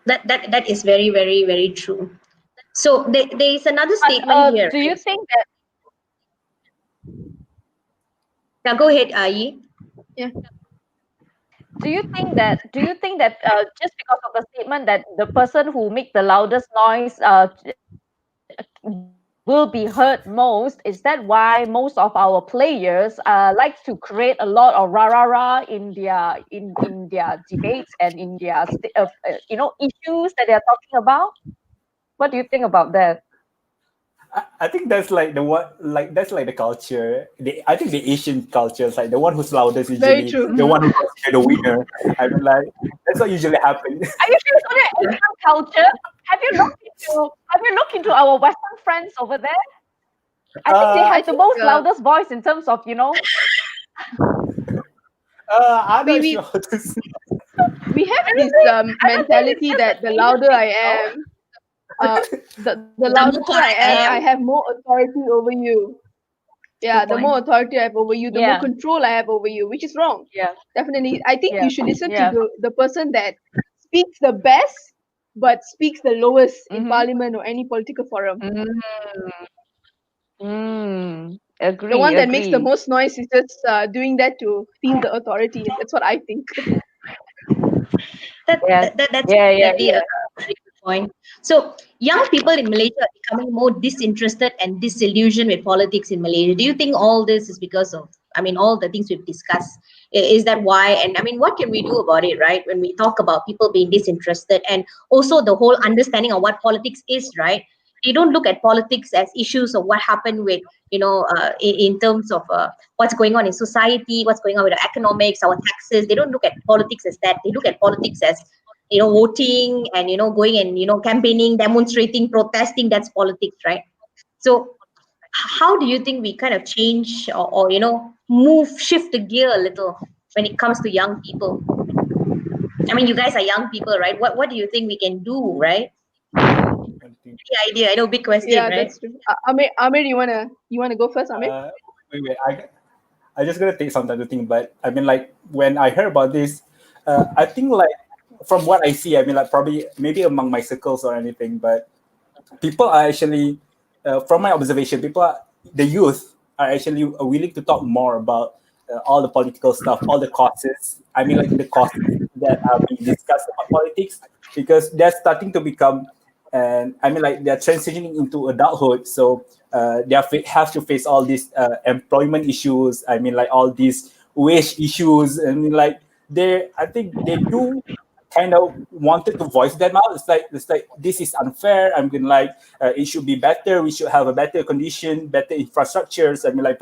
That is very, very, very true. So there is another But statement here, do you right? think that Now go ahead, Ayi. Yeah. do you think that just because of the statement that the person who make the loudest noise will be heard most, is that why most of our players like to create a lot of rah rah rah in their debates and in their issues that they are talking about? What do you think about that? I think that's like the what like that's like the culture. I think the Asian culture is like the one who's loudest Very usually true. the one who considered the winner. I mean like that's what usually happens. Are you sure it's only Asian culture? Have you looked into our Western friends over there? I think they Uh I have the think most loudest voice in terms of I'm we not we sure how to say. we have this Honestly, I don't think it's mentality just an that the Asian louder thing, I am, the The louder more I correct am, I I am. have more authority over you. Yeah, Good the point. more authority I have over you, the more Yeah, control I have over you, which is wrong. yeah, Definitely, I think yeah, you should listen to yeah. the person that speaks the best, but speaks the lowest in Mm-hmm. parliament or any political forum. Mm, The agree, one that makes the agree. most noise is just doing that to feel the authority. That's what I think. Yes. That's Yeah, yeah, definitely yeah. a very good point. So young people in Malaysia are becoming more disinterested and disillusioned with politics in Malaysia. Do you think all this is because of, I mean, all the things we've discussed? Is that why? And I mean, what can we do about it, right? When we talk about people being disinterested and also the whole understanding of what politics is, right? They don't look at politics as issues of what happened with, in terms of what's going on in society, what's going on with our economics, our taxes. They don't look at politics as that. They look at politics as, voting and, going and, campaigning, demonstrating, protesting. That's politics, right? So how do you think we kind of change, or shift the gear a little when it comes to young people? I mean, you guys are young people, right? What do you think we can do, right? I think, The idea, I know, big question, Yeah, right? that's true. Amir, you wanna go first, Amir? uh, wait, I just gonna take some time to think, but I mean, like when I heard about this, I think like from what I see, I mean, like probably maybe among my circles or anything, but people are actually, from my observation, the youth are actually willing to talk more about all the political stuff, all the causes. I mean, like the causes that are being discussed about politics, because they're starting to become, and I mean, like they're transitioning into adulthood. So have to face all these employment issues. I mean, like all these wage issues. I mean, like I think they do kind of wanted to voice them out. It's like this is unfair. I mean, like it should be better. We should have a better condition, better infrastructures. I mean, like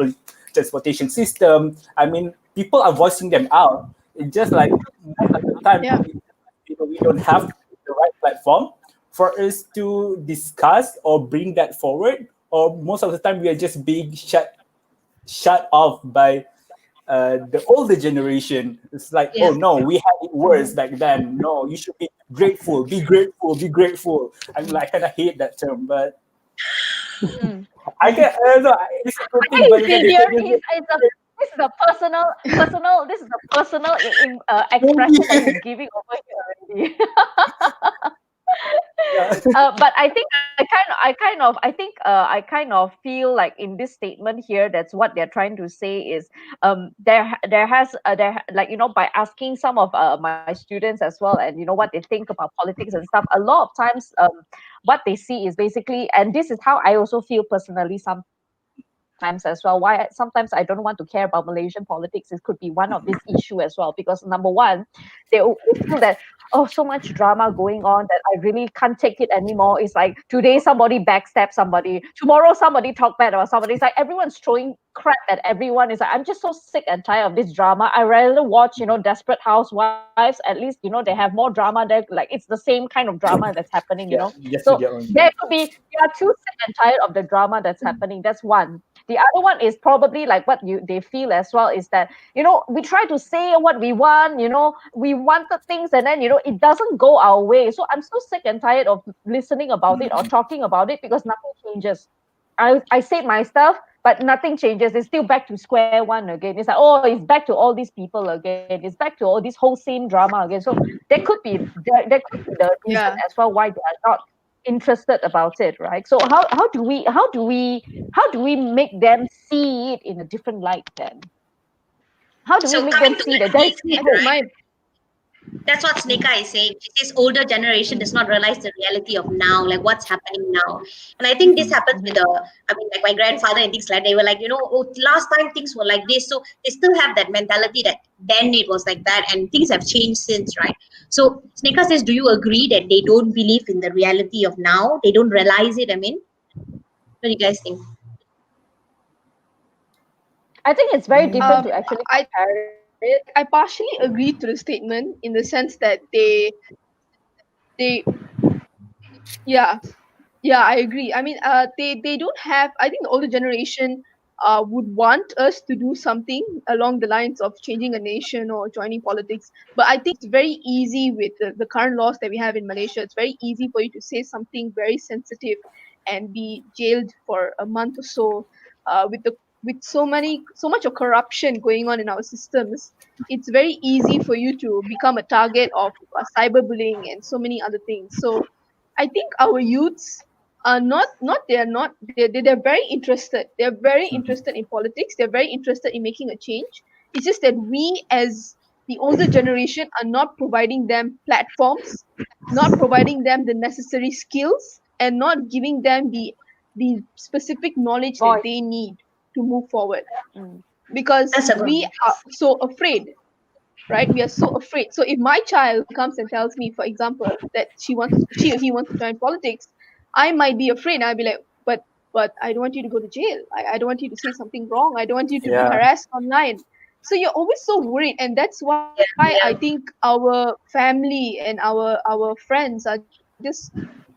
transportation system. I mean, people are voicing them out. It's just like most of the time, Yeah. we don't have the right platform for us to discuss or bring that forward. Or most of the time, we are just being shut off by the older generation. It's like, oh Yeah. no, we had it worse back then. No, you should be grateful, be grateful, be grateful. I mean, I kind of hate that term, but Mm. I can. No, it's a good thing, but Hey, here is this is a personal expression that he's giving over here already. yeah. But I kind of feel like in this statement here, that's what they're trying to say is, there has like, by asking some of my students as well, and what they think about politics and stuff. A lot of times, what they see is basically, and this is how I also feel personally sometimes as well. Why sometimes I don't want to care about Malaysian politics, it could be one of this issue as well. Because number one, they feel that, oh, so much drama going on that I really can't take it anymore. It's like today somebody backstab somebody, tomorrow somebody talk bad about somebody. It's like everyone's throwing crap at everyone. It's like, I'm just so sick and tired of this drama. I rather watch, Desperate Housewives. At least, they have more drama there. Like, it's the same kind of drama that's happening. Yeah, just So to get on. there could be, you are too sick and tired of the drama that's happening. That's one. The other one is probably like what they feel as well, is that, we try to say what we want. We wanted things, and then, it doesn't go our way. So I'm so sick and tired of listening about it or talking about it, because nothing changes. I said my stuff, but nothing changes. It's still back to square one again. It's like, oh, it's back to all these people again. It's back to all this whole same drama again. So there could be the reason Yeah. as well why they are not interested about it, right? So how do we make them see it in a different light then? How do we So make them coming to see what that there he is said, I hope? think right? my That's what Sneka is saying. This older generation does not realize the reality of now, like what's happening now. And I think this happens with I mean, like my grandfather and things like, they were like, oh, last time things were like this. So they still have that mentality that then it was like that, and things have changed since, right? So Sneka says, do you agree that they don't believe in the reality of now? They don't realize it. I mean, what do you guys think? I think it's very different um to actually I compare it. I partially agree to the statement in the sense that they yeah, yeah, I agree. I mean, they don't have. I think the older generation would want us to do something along the lines of changing a nation or joining politics. But I think it's very easy with the current laws that we have in Malaysia. It's very easy for you to say something very sensitive and be jailed for a month or so. With so much of corruption going on in our systems, it's very easy for you to become a target of cyberbullying and so many other things. So I think our youths are not they're very interested. They're very interested in politics. They're very interested in making a change. It's just that we as the older generation are not providing them platforms, not providing them the necessary skills, and not giving them the specific knowledge that Voice. they need to move forward. Mm. Because That's a good we are so afraid, right? We are so afraid. So if my child comes and tells me, for example, that she or he wants to join politics, I might be afraid. I'll be like, but I don't want you to go to jail. I don't want you to say something wrong. I don't want you to be Yeah. harassed online. So you're always so worried, and that's why Yeah, I yeah, think our family and our friends are just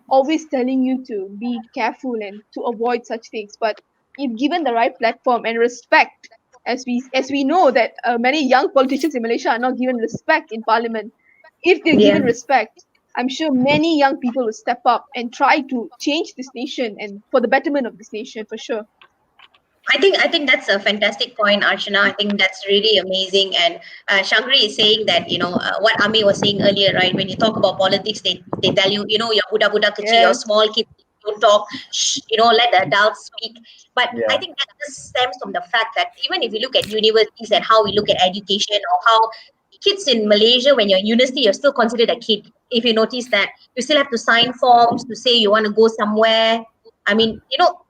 always telling you to be careful and to avoid such things. But if given the right platform and respect, as we know that many young politicians in Malaysia are not given respect in parliament. If they're yeah. given respect, I'm sure many young people will step up and try to change this nation and for the betterment of this nation for sure. I think that's a fantastic point, Archana. I think that's really amazing. And Shangri is saying that what Ami was saying earlier, right? When you talk about politics, they tell you, your budak budak kecil, your Yes. small kids don't talk. Shh, let the adults speak. But I Yeah. think that just stems from the fact that even if you look at universities and how we look at education, or how kids in Malaysia, when you're in university, you're still considered a kid. If you notice that, you still have to sign forms to say you want to go somewhere. I mean,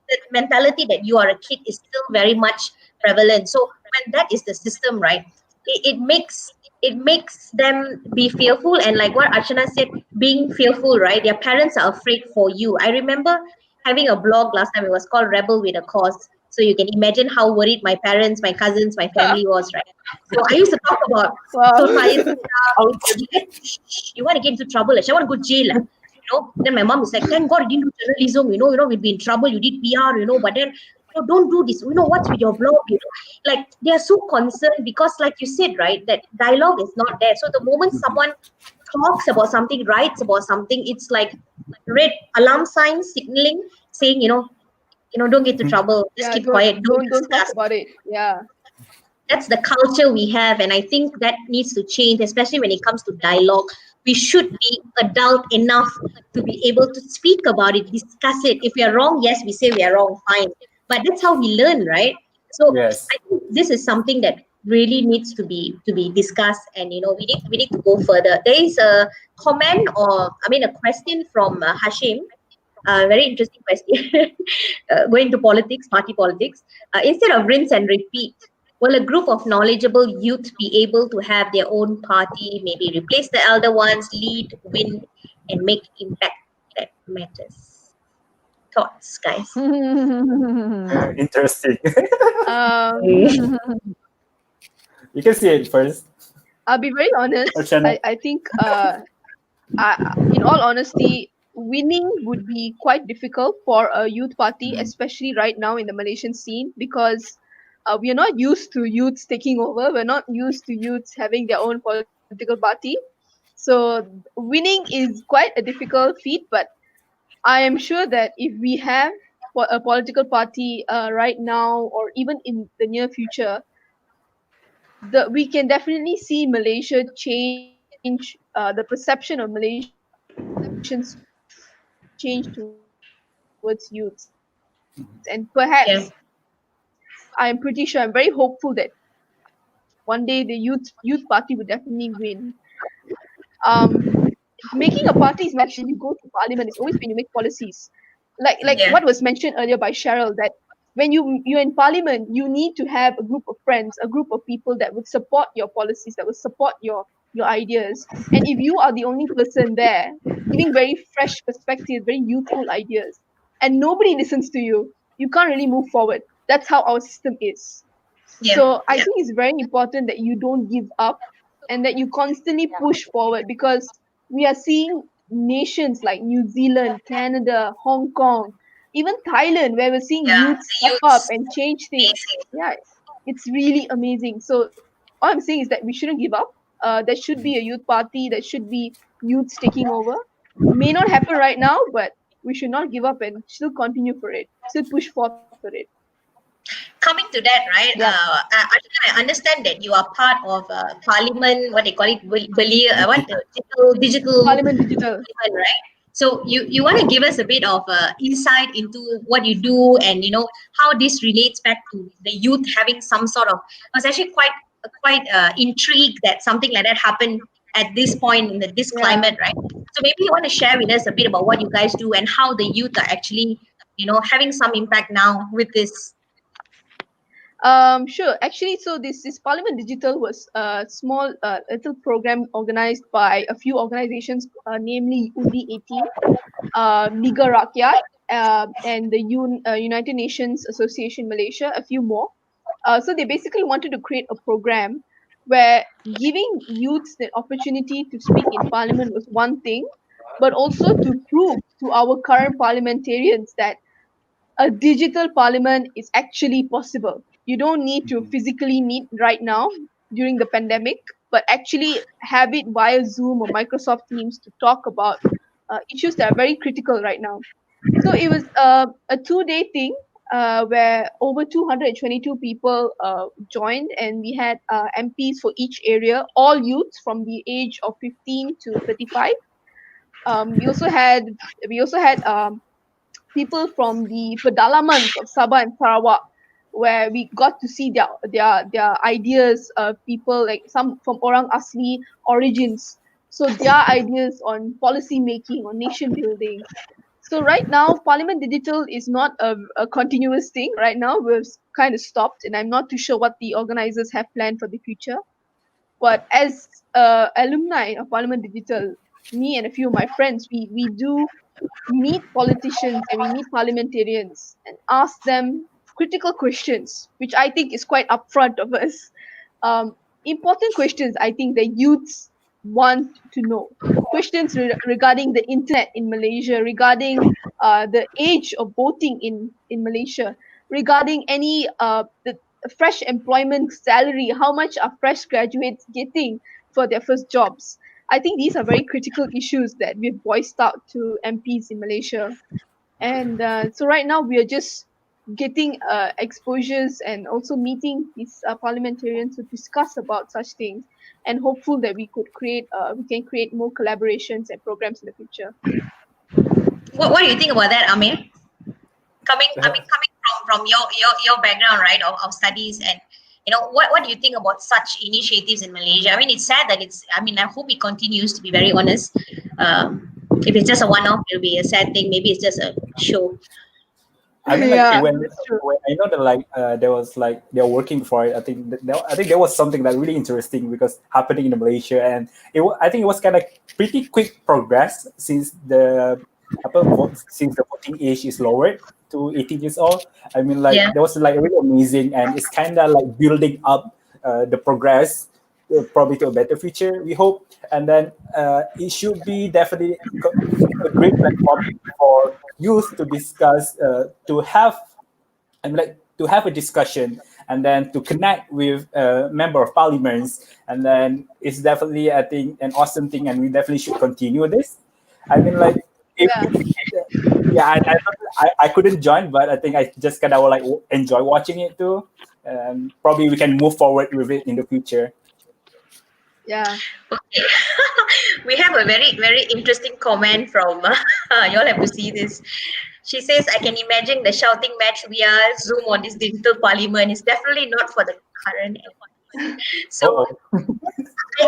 the mentality that you are a kid is still very much prevalent. So when that is the system, right, it makes them be fearful. And like what Archana said, being fearful, right? Their parents are afraid for you. I remember having a blog last time. It was called Rebel with a Cause. So you can imagine how worried my parents, my cousins, my family was, right? So I used to talk about Wow. society stuff. They'll be like, "Shh, you want to get into trouble? I want to go jail. Then my mom is like, thank God you didn't do journalism, we'd be in trouble. You did PR, but then don't do this. What's with your blog, like they are so concerned because, like you said, right, that dialogue is not there. So the moment someone talks about something, writes about something, it's like red alarm signs signaling, saying, don't get into trouble, just Yeah, keep don't quiet, don't don't don't talk discuss. about it. Yeah. That's the culture we have, and I think that needs to change, especially when it comes to dialogue. We should be adult enough to be able to speak about it, discuss it. If we are wrong, yes, we say we are wrong, fine, but that's how we learn, right? So Yes. I think this is something that really needs to be discussed, and we need to go further. There is a comment, or I mean a question from Hashim. Very interesting question. Going to politics, party politics. Instead of rinse and repeat, will a group of knowledgeable youth be able to have their own party, maybe replace the elder ones, lead, win, and make impact that matters? Thoughts, guys? Interesting. um, Mm. You can see it first, I'll be very honest. Archana. I think in all honesty, winning would be quite difficult for a youth party, especially right now in the Malaysian scene, because we are not used to youths taking over. We're not used to youths having their own political party. So winning is quite a difficult feat, but I am sure that if we have a political party right now or even in the near future, we can definitely see Malaysia change, the perception of Malaysians change towards youths. And perhaps I am pretty sure, I'm very hopeful that Yeah, one day the youth party would definitely win. Um, Making a party is not easy. You go to parliament, it's always when you make policies. Like what was mentioned yeah, earlier by Cheryl, that when you're in parliament, you need to have a group of friends, a group of people that would support your policies, that would support your ideas. And if you are the only person there giving very fresh perspective, very youthful ideas, and nobody listens to you, you can't really move forward. That's how our system is. yeah, So I yeah, think it's very important that you don't give up and that you constantly push forward, because we are seeing nations like New Zealand, Canada, Hong Kong, even Thailand, where we're seeing yeah. youth The step up youths, and change things. amazing. Yeah, it's really amazing. So all I'm saying is that we shouldn't give up. There should be a youth party. There should be youths taking over. May not happen right now, but we should not give up and still continue for it. Still push forth for it. Coming to that, right? Yeah. I understand that you are part of Parliament. What they call it, what digital Parliament Digital. Parliament, right? So you want to give us a bit of insight into what you do, and how this relates back to the youth having some sort of. I was actually quite intrigued that something like that happened at this point in this Yeah. climate, right? So maybe you want to share with us a bit about what you guys do and how the youth are actually having some impact now with this. Sure. Actually, so this Parliament Digital was a small little program organized by a few organizations, namely Undi 18, Liga Rakyat, and the United Nations Association Malaysia, a few more. So they basically wanted to create a program where giving youths the opportunity to speak in Parliament was one thing, but also to prove to our current parliamentarians that a digital parliament is actually possible. You don't need to physically meet right now during the pandemic, but actually have it via Zoom or Microsoft Teams to talk about issues that are very critical right now. So it was a 2 day thing where over 222 people joined, and we had MPs for each area, all youths from the age of 15 to 35. Um, we also had we also had people from the pedalamans of Sabah and Sarawak, where we got to see their ideas. People like some from Orang Asli origins, so their ideas on policy making, on nation building. So right now, Parliament Digital is not a continuous thing. Right now, we've kind of stopped, and I'm not too sure what the organizers have planned for the future. But as alumni of Parliament Digital, me and a few of my friends, we do meet politicians and we meet parliamentarians and ask them critical questions, which I think is quite upfront of us. Important questions I think the youths want to know. Questions regarding the internet in Malaysia, regarding the age of voting in Malaysia, regarding any the fresh employment salary, how much are fresh graduates getting for their first jobs. I think these are very critical issues that we've voiced out to MPs in Malaysia. And so right now we are just getting exposures and also meeting these parliamentarians to discuss about such things, and hopeful that we can create more collaborations and programs in the future. What do you think about that, Amir? Uh, Coming from your background, right, of studies, and what do you think about such initiatives in Malaysia? I mean, it's sad that I hope it continues, to be very honest. If it's just a one-off, it'll be a sad thing. Maybe it's just a show. I mean, like Yeah, when that's true. when I know that like there was like they're working for it. I think there was something that really interesting because happening in Malaysia, and I think it was kind of pretty quick progress since since the voting age is lowered to 18 years old. I mean, like Yeah. that was like really amazing, and it's kind of like building up the progress. Probably to a better future, we hope, and then it should be definitely a great platform for youth to discuss, to have, and like to have a discussion, and then to connect with member of parliaments, and then it's definitely I think an awesome thing, and we definitely should continue this. I mean, like Yeah. if yeah, I couldn't join, but I think I just kind of like enjoy watching it too, and probably we can move forward with it in the future. Yeah. Okay. We have a very interesting comment from you all have to see this. She says, I can imagine the shouting match via Zoom on this digital parliament is definitely not for the current MPs. So Oh,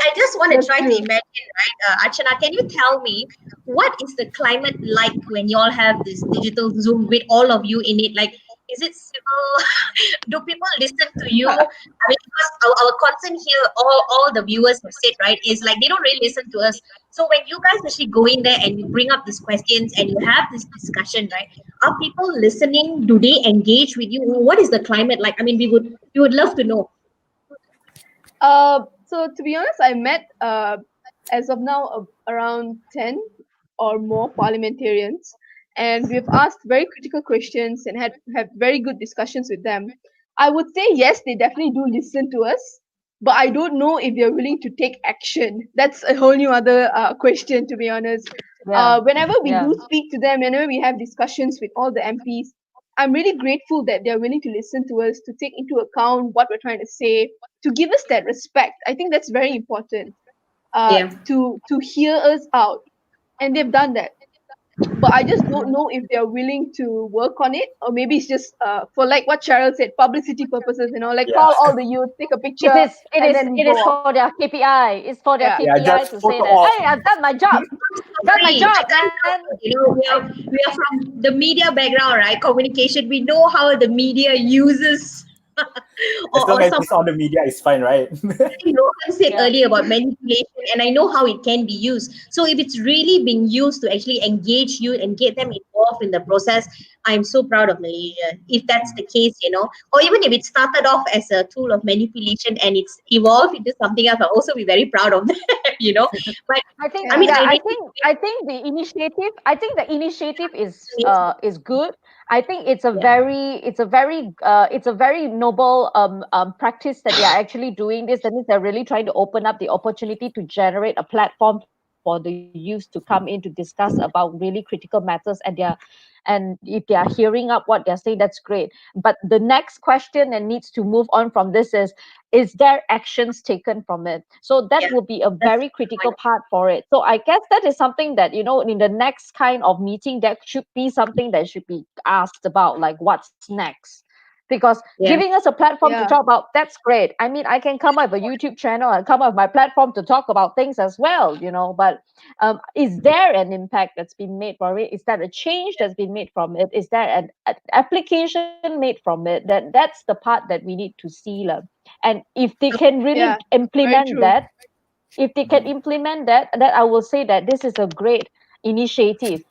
I just want to That's try to true. imagine, right? Archana, can you tell me what is the climate like when you all have this digital Zoom with all of you in it? Like, is it civil? Do people listen to you? I mean, because our concern here, all the viewers have said, right, is like they don't really listen to us. So when you guys actually go in there and you bring up these questions and you have this discussion, right, are people listening? Do they engage with you? What is the climate like? I mean, we would love to know. So to be honest, I met as of now around 10 or more parliamentarians, and we've asked very critical questions and had have very good discussions with them. I would say yes, they definitely do listen to us, but I don't know if they're willing to take action. That's a whole new other question, to be honest. Yeah. Whenever we Yeah. do speak to them, whenever we have discussions with all the MPs, I'm really grateful that they're willing to listen to us, to take into account what we're trying to say, to give us that respect. I think that's very important. Yeah. To hear us out, and they've done that. But I just don't know if they're willing to work on it, or maybe it's just for like what Cheryl said, publicity purposes. Like yeah, call all the youth, take a It picture, is it and is then we it go is off. for their KPI. It's for their Yeah, yeah, KPI just to say photo that, op. hey, I've done my job. Done my Sorry, I job, can't man. help it. We are from the media background, right? Communication. We know how the media uses As long or as some it's on the media, it's fine, right? think Rohan said Yeah. earlier about manipulation, and I know how it can be used. So if it's really being used to actually engage you and get them involved in the process, I'm so proud of Malaysia. If that's the case, or even if it started off as a tool of manipulation and it's evolved into something else, I'll also be very proud of them. But I think, I mean, Yeah. yeah, I I really think I think the initiative, makes is good. I think it's a yeah, very noble practice that they are actually doing this. That means they're really trying to open up the opportunity to generate a platform for the youth to come in to discuss about really critical matters, and if they are hearing up what they're saying, that's great. But the next question that needs to move on from this is there actions taken from it? So that yeah. will be a That's very critical part for it. So I guess that is something that, in the next kind of meeting, that should be something that should be asked about, like what's next. Because yeah. giving us a platform to Yeah. talk about, that's great. I mean, I can come up with a YouTube channel and come up with my platform to talk about things as well, but is there an impact that's been made from it? Is that a change that's been made from it? Is there an application made from it? That's the part that we need to see. And if they can really Yeah. Very implement true. that, then I will say that this is a great initiative,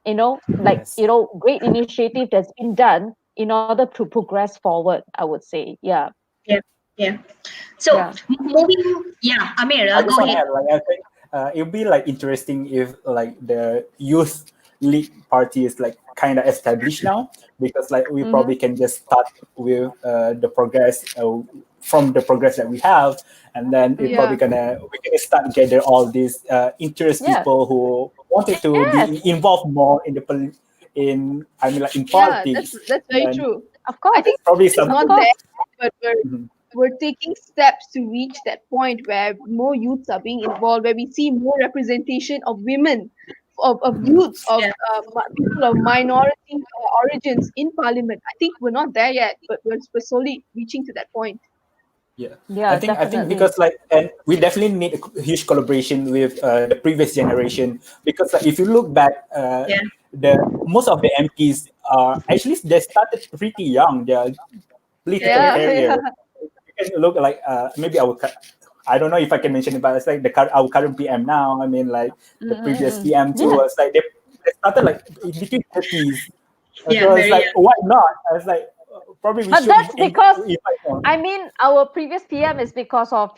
like, Yes. great initiative that's been done in order to progress forward, I would say. Yeah. Yeah, yeah. So Yeah. moving, yeah, Amir, I just go want to ahead. add, like, I think it would be like interesting if like the youth league party is like kind of established now, because like we Mm-hmm. probably can just start with the progress from the progress that we have, and then it Mm-hmm. probably Yeah. gonna we can start gather all these interest Yeah. people who wanted to Yes, be involved more in in, I mean, like in Yeah. politics, That's and very then true. of I course. think probably it's Of not something. course. there, but we're taking steps to reach that point where more youths are being involved, where we see more representation of women, of Mhm. youths, of people of minority origins in parliament. I think we're not there yet, but we're slowly reaching to that point. Yeah, Yeah, I think definitely. because like, and we definitely need a huge collaboration with the previous generation, because like, if you look back, Yeah, the most of the MPs are actually they started pretty young. Their political Yeah, career. yeah, You can look like maybe I don't know if I can mention it, but it's like our current PM now. I mean, like the previous Mm-mm-mm. PM too. Yeah. Was like they started like in between 30s. yeah, So it's very like, why not? I was like, probably we But should that's because, invite more. I mean, our previous PM is because of,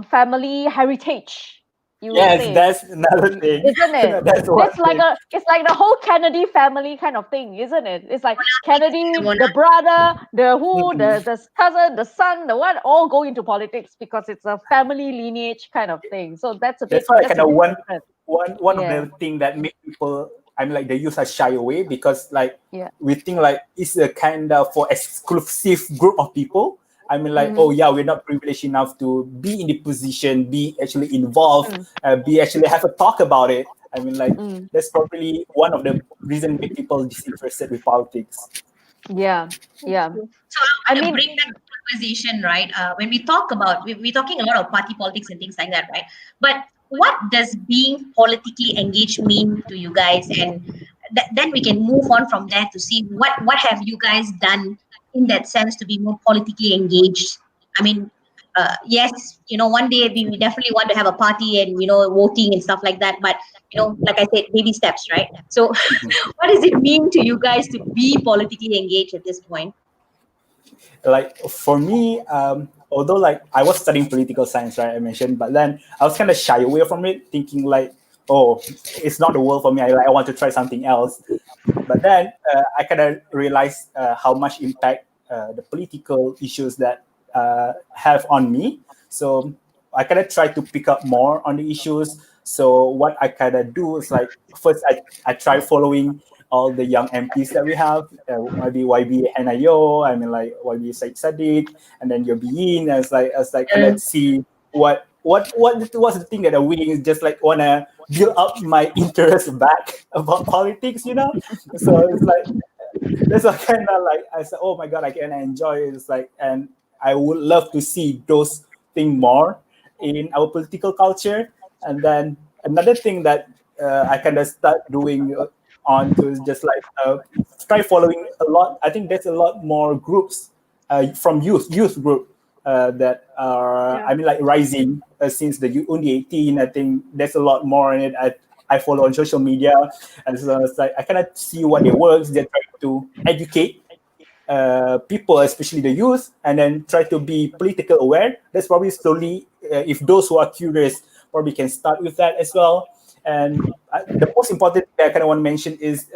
family heritage, you will Yes, say, that's another thing. isn't it? That's one thing. It's like the whole Kennedy family kind of thing, isn't it? It's like Kennedy, much. the brother, the who, Mhm. the cousin, the son, the what, all go into politics because it's a family lineage kind of thing. So That's why that's kind a of bit one different. one of Yeah, the thing that make people, I mean, like the youth are shy away, because like yeah. we think like it's a kind of for exclusive group of people. I mean, like, oh Mm-hmm. yeah, we're not privileged enough to be in the position, be actually involved, Mm, be actually have a talk about it. I mean, like mm. that's probably one of the reason make people disinterested with politics. Yeah, that's yeah. true. So I I want to mean, bring back the conversation, right? When we talk about, we're talking a lot of party politics and things like that, right? But what does being politically engaged mean to you guys? And then we can move on from there to see what have you guys done in that sense to be more politically engaged. I mean, yes, one day we definitely want to have a party and voting and stuff like that. But like I said, baby steps, right? So, what does it mean to you guys to be politically engaged at this point? Like for me, although like I was studying political science, right, I mentioned, but then I was kind of shy away from it, thinking like, oh, it's not the world for me. I want to try something else. But then I kind of realized how much impact the political issues that have on me. So I kind of try to pick up more on the issues. So what I kind of do is like, first I try following all the young MPs that we have, maybe YB Henayo, I mean like YB Said Sadiq, and then Yobiin, as like kind Uh, of see what's the thing that I'm winning is just like wanna build up my interest back about politics, you know. So it's like that's what kind of like I said, oh my god, I can enjoy it. It's like, and I would love to see those things more in our political culture. And then another thing that I kind of start doing on to is just like try following a lot. I think there's a lot more groups from youth group that are, Yeah. I mean, like rising since the only 18. I think there's a lot more in it. I follow on social media, and so it's like I cannot see what their works. They're trying to educate people, especially the youth, and then try to be political aware. That's probably slowly, if those who are curious probably can start with that as well. And the most important thing I kind of want to mention is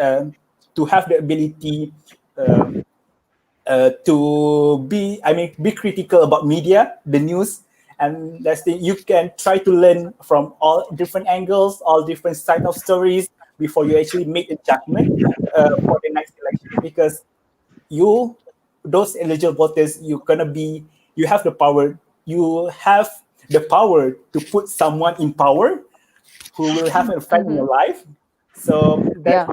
to have the ability um, to be, I mean, be critical about media, the news, and that's the you can try to learn from all different angles, all different side of stories before you actually make a judgment for the next election. Because you, those eligible voters, you have the power, you have the power to put someone in power who will have an effect in Mm-hmm. your life. So that's Yeah.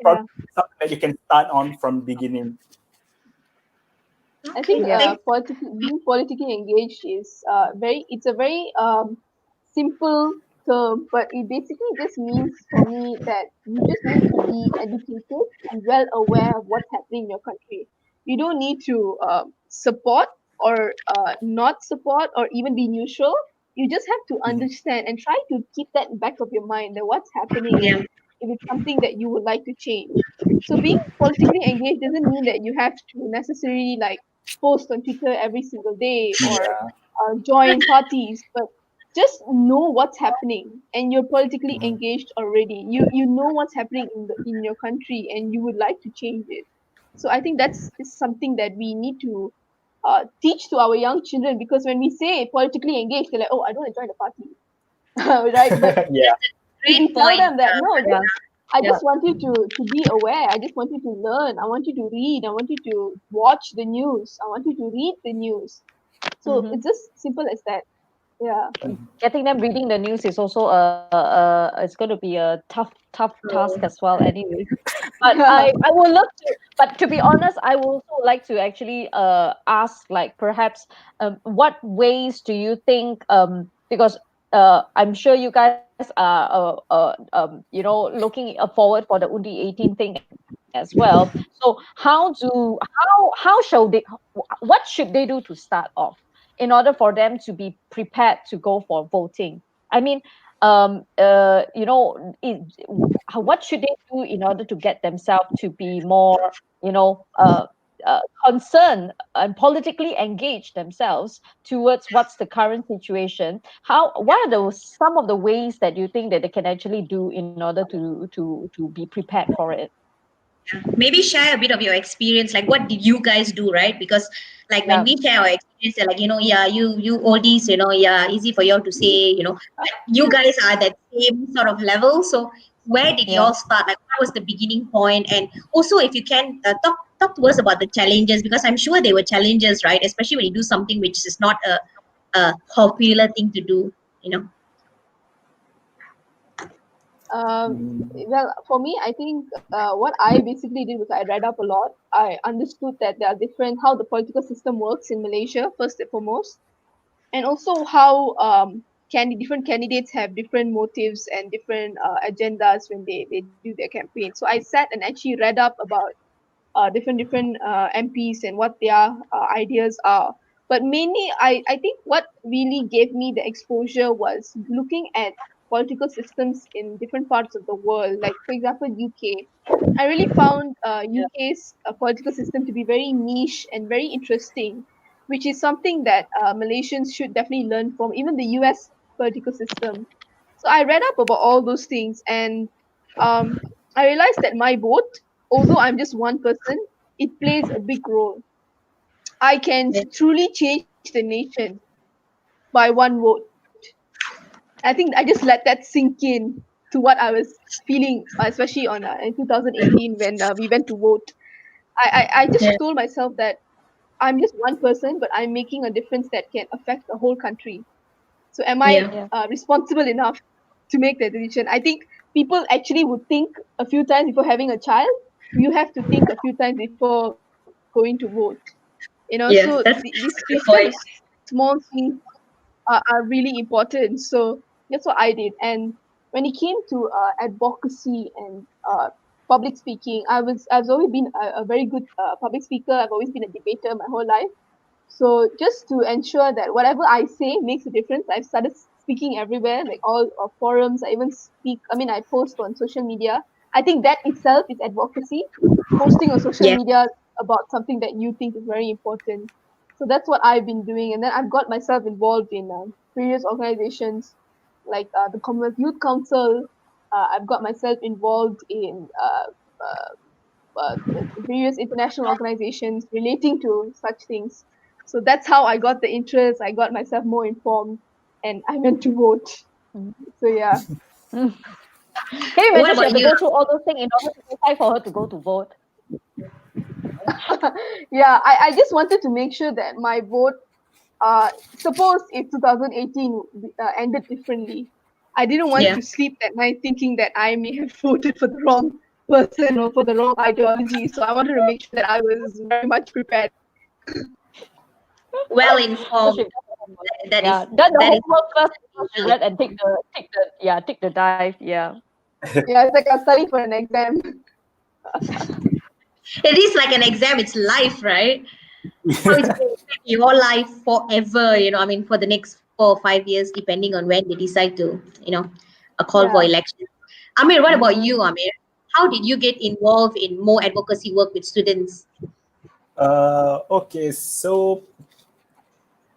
probably Yeah. something that you can start on from beginning. I Okay, think Yeah. thank. being politically engaged is it's a very simple term, but it basically just means for me that you just need to be educated and well aware of what's happening in your country. You don't need to support or not support or even be neutral. You just have to Mhm. understand and try to keep that in back of your mind that what's happening and Yeah, if it's something that you would like to change. So being politically engaged doesn't mean that you have to necessarily like post on Twitter every single day or Yeah. join parties, but just know what's happening and you're politically Mhm. engaged already. You know what's happening in your country and you would like to change it. So I think that's is something that we need to teach to our young children because when we say politically engaged, they're like, oh, I don't want to join the party, right? But Yeah. if we great tell point. them that no, Yeah. I Yeah. just want you to be aware. I just want you to learn. I want you to read. I want you to watch the news. I want you to read the news. So Mm-hmm. it's just simple as that. Yeah. Getting them reading the news is also it's going to be a tough task So, as well anyway. But I will look to, but to be honest, I would also like to actually ask, like, perhaps what ways do you think, because I'm sure you guys are looking forward for the undi 18 thing as well. So how shall they, what should they do to start off in order for them to be prepared to go for voting? I mean, what should they do in order to get themselves to be more, you know, uh, concerned and politically engaged themselves towards what's the current situation? What are those some of the ways that you think that they can actually do in order to be prepared for it? yeah. Maybe share a bit of your experience. Like, what did you guys do, right? Because, like, when Yeah. we share our experience, they're like, yeah, you oldies, yeah, easy for you all to say, but you guys are that same sort of level. So, where did you Yeah. all start? Like, what was the beginning point? And also, if you can talk to us about the challenges, because I'm sure there were challenges, right? Especially when you do something which is not a popular thing to do, you know. Um, Mhm. well, for me, I think what I basically did was I read up a lot. I understood that there are different how the political system works in Malaysia first and foremost, and also how different candidates have different motives and different agendas when they do their campaign. So I sat and actually read up about different MPs and what their ideas are. But mainly, I think what really gave me the exposure was looking at political systems in different parts of the world. Like, for example, UK. I really found UK's political system to be very niche and very interesting, which is something that Malaysians should definitely learn from, even the US political system. So I read up about all those things and um, I realized that my vote, although I'm just one person, it plays a big role. I can Yeah. truly change the nation by one vote. I think I just let that sink in to what I was feeling, especially on in 2018 when we went to vote. I just Yeah. told myself that I'm just one person, but I'm making a difference that can affect the whole country. So am I Yeah. Yeah. responsible enough to make that decision? I think people actually would think a few times before having a child. You have to think a few times before going to vote. So Yeah. That's these kind a of good point. small things are really important. So that's what I did. And when it came to advocacy and public speaking. I've always been a very good public speaker. I've always been a debater my whole life. So just to ensure that whatever I say makes a difference, I've started speaking everywhere, like all forums. I even speak. I mean, I post on social media. I think that itself is advocacy. Posting on social Yeah. media about something that you think is very important. So that's what I've been doing, and then I've got myself involved in various organizations like the Commonwealth Youth Council. I've got myself involved in various international organizations relating to such things. So that's how I got the interest. I got myself more informed, and I went to vote. So yeah, Can you What imagine she had about to you? go through all those things in order to decide for her to go to vote? yeah. I just wanted to make sure that my vote. Suppose if 2018 ended differently, I didn't want Yeah. to sleep that night thinking that I may have voted for the wrong person or for the wrong ideology. So I wanted to make sure that I was very much prepared. Well So informed. she That is yeah, done the that is homework first before she went and take the dive. Yeah. Yeah, it's like I was studying for an exam. it is like an exam. It's life, right? How it's going to affect your life forever. I mean, for the next 4 or 5 years, depending on when they decide to, a call for Yeah. election. Amir, what about Mm. you, Amir? How did you get involved in more advocacy work with students? Okay, so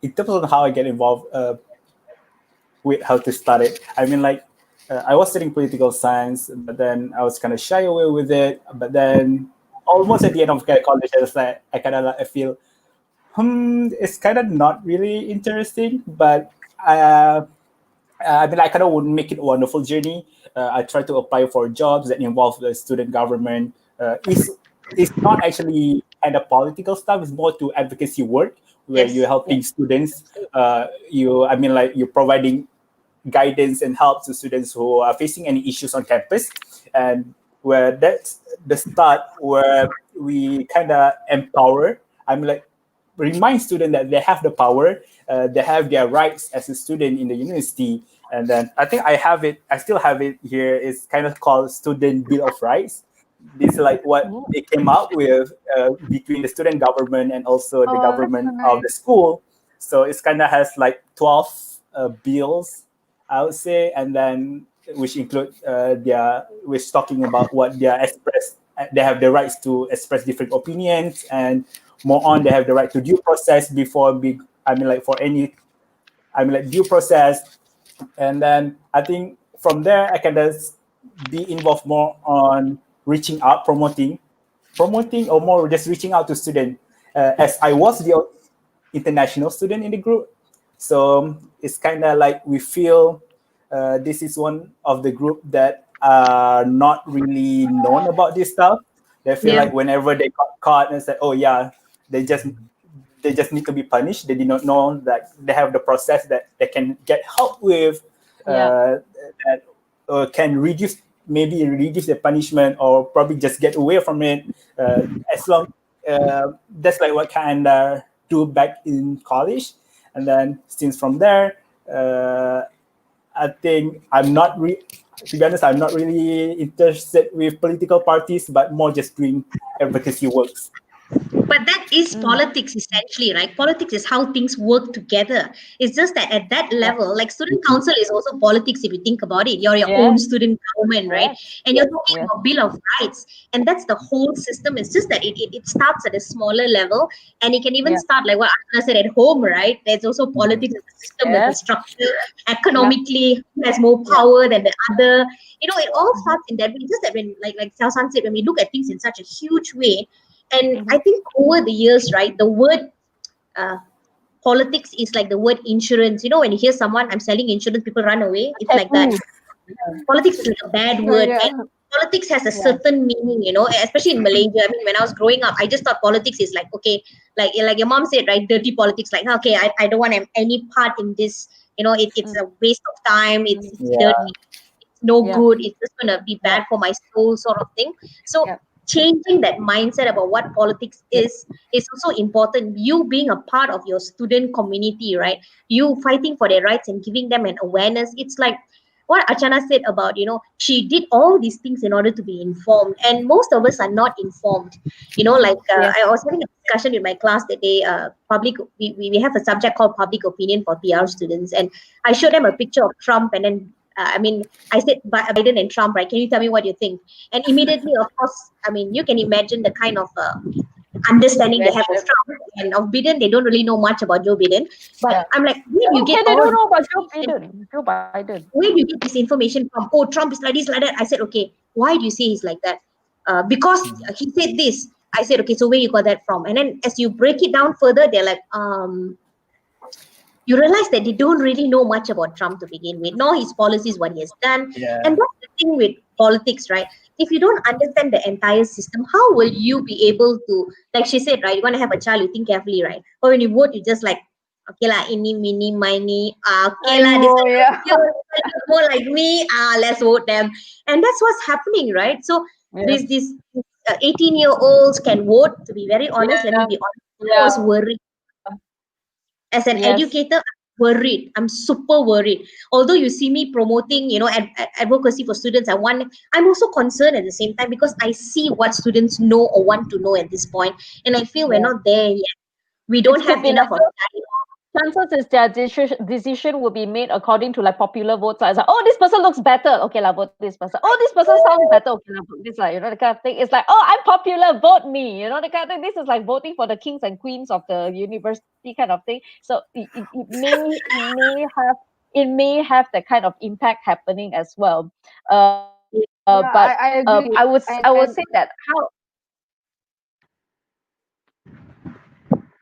in terms of how I get involved with how to start it, I mean, like, I was studying political science, but then I was kind of shy away with it. But then, almost at the end of college, I was like, I feel, it's kind of not really interesting. But I mean, I kind of would make it a wonderful journey. I try to apply for jobs that involve the student government. It's not actually kind of political stuff. It's more to advocacy work where you're Yes. Yeah. helping students. I mean, like you're providing guidance and help to students who are facing any issues on campus, and where that's the start where we kind of empower. I'm like remind students that they have the power, they have their rights as a student in the university. And then I think I still have it here. It's kind of called Student Bill of Rights. This is like what Mm. they came up with between the student government and also the Oh, that's so government of the nice. school. So it's kind of has like 12 bills, I would say, and then which include which talking about what they are express. They have the rights to express different opinions, and more on they have the right to due process before big. I mean, like for any, I mean, like due process, and then I think from there I can just be involved more on reaching out, promoting, or more just reaching out to students. As I was the international student in the group, so it's kind of like we feel this is one of the group that are not really known about this stuff. They feel Yeah. like whenever they got caught and said, "Oh yeah, they just they just need to be punished." They did not know that they have the process that they can get help with, Yeah. that can reduce the punishment or probably just get away from it. As long That's like what kind of do back in college, and then since from there, I think to be honest, I'm not really interested with political parties, but more just doing advocacy works. But that is Mm. politics essentially, right? Politics is how things work together. It's just that at that Yeah. level, like student council is also politics if you think about it. You're your Yeah. own student government, right? Yes. And you're talking Yes. about Bill of Rights. And that's the whole system. It's just that it starts at a smaller level. And it can even Yeah. start like what Archana said at home, right? There's also Mhm. politics as a system, as a Yes. structure, Yeah. economically, who has more Yeah. power than the other. It all Mm-hmm. starts in that way. It's just that when like Xiao said, when we look at things in such a huge way, and Mm-hmm. I think over the years, right, the word uh, politics is like the word insurance. When you hear someone, I'm selling insurance, people run away. It's like that. Taboo. Yeah. Politics is like a bad Oh, word. yeah. And politics has a Yeah. certain meaning, especially in Malaysia. I mean, when I was growing up, I just thought politics is like, okay, like your mom said, right, dirty politics. Like, okay, I don't want any part in this. It's Mm. a waste of time. It's, Mm. it's Yeah. dirty, no Yeah. good, it's just going to be Yeah. bad for my soul, sort of thing. So Yeah. changing that mindset about what politics is also important. You being a part of your student community, right? You fighting for their rights and giving them an awareness. It's like what Archana said about, she did all these things in order to be informed, and most of us are not informed. Like Yes. I was having a discussion with my class that day. We have a subject called public opinion for PR students, and I showed them a picture of Trump, and then I said Biden and Trump, right? Can you tell me what you think? And immediately, of course, you can imagine the kind of understanding they have of Reaction. Trump and of Biden. They don't really know much about Joe Biden. But Yeah. I'm like, where do you get Okay, they all don't this know about Joe information? Biden. Joe Biden. Where do you get this information from? Oh, Trump is like this, like that. I said, okay, why do you say he's like that? Because he said this. I said, okay, so where you got that from? And then as you break it down further, they're like, you realize that they don't really know much about Trump to begin with, nor his policies, what he has done. Yeah. And that's the thing with politics, right? If you don't understand the entire system, how will you be able to, like she said, right? You want to have a child, you think carefully, right? Or when you vote, you just like, okay lah, ini, mini, mini, okay I lah, this know, yeah. more like me, let's vote them. And that's what's happening, right? So Yes. there's these 18-year-olds can vote, to be very honest, let me Yeah. be honest. I Yeah. was worried as an Yes. educator. I'm worried. I'm super worried. Although you see me promoting, advocacy for students, I'm also concerned at the same time because I see what students know or want to know at this point, and I feel we're Yeah. not there yet. We It don't could have be enough like of chances is their decision will be made according to like popular votes. Like, it's like, oh, this person looks better. Okay, la, vote this person. Oh, this person sounds better. Okay, la, vote this. Like, the kind of thing. It's like, oh, I'm popular. Vote me. The kind of thing. This is like voting for the kings and queens of the university kind of thing. So it may have that kind of impact happening as well. But Yeah, I agree. I would say And that how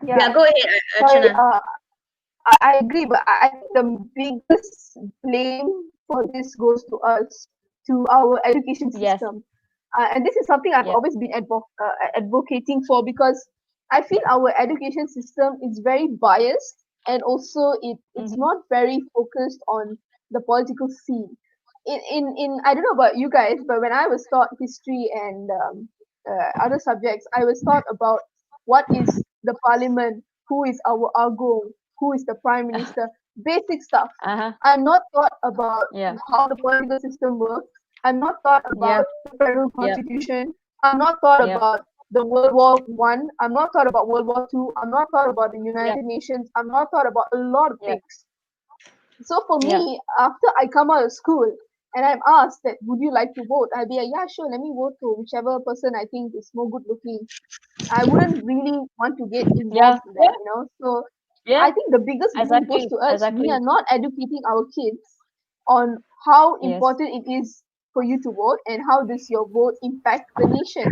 yeah, Yeah, go ahead, sorry, Archana. I agree, but I think the biggest blame for this goes to us, to our education yes, system. And this is something I've yeah, always been advocating for, because I feel our education system is very biased, and also it's mm-hmm, not very focused on the political scene. In I don't know about you guys, but when I was taught history and other subjects, I was taught about what is the parliament, who is our Argo, who is the prime minister, basic stuff. uh-huh, I'm not taught about yeah, how the political system works. I'm not taught yeah, about the federal yeah, constitution. I'm not taught yeah, about the World War I. I'm not taught about World War II. I'm not taught about the yeah, United Nations. I'm not taught about a lot of yeah, things. So for yeah. me, after I come out of school and I'm asked that, would you like to vote? I'll be like, yeah, sure, let me vote to whichever person I think is more good looking. I wouldn't really want to get Yeah, involved in yeah, that. So yeah, I think the biggest blame goes exactly, to us. We exactly. are not educating our kids on how Yes, important it is for you to vote and how does your vote impact the nation.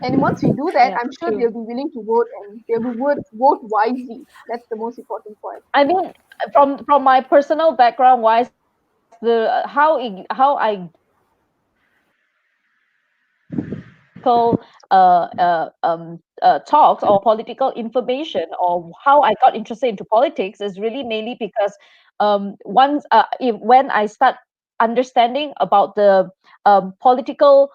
And once we do that, yeah, I'm sure true. they'll be willing to vote, and they will vote wisely. That's the most important point. I mean, from my personal background wise, how I political talks or political information or how I got interested into politics is really mainly because when I start understanding about the political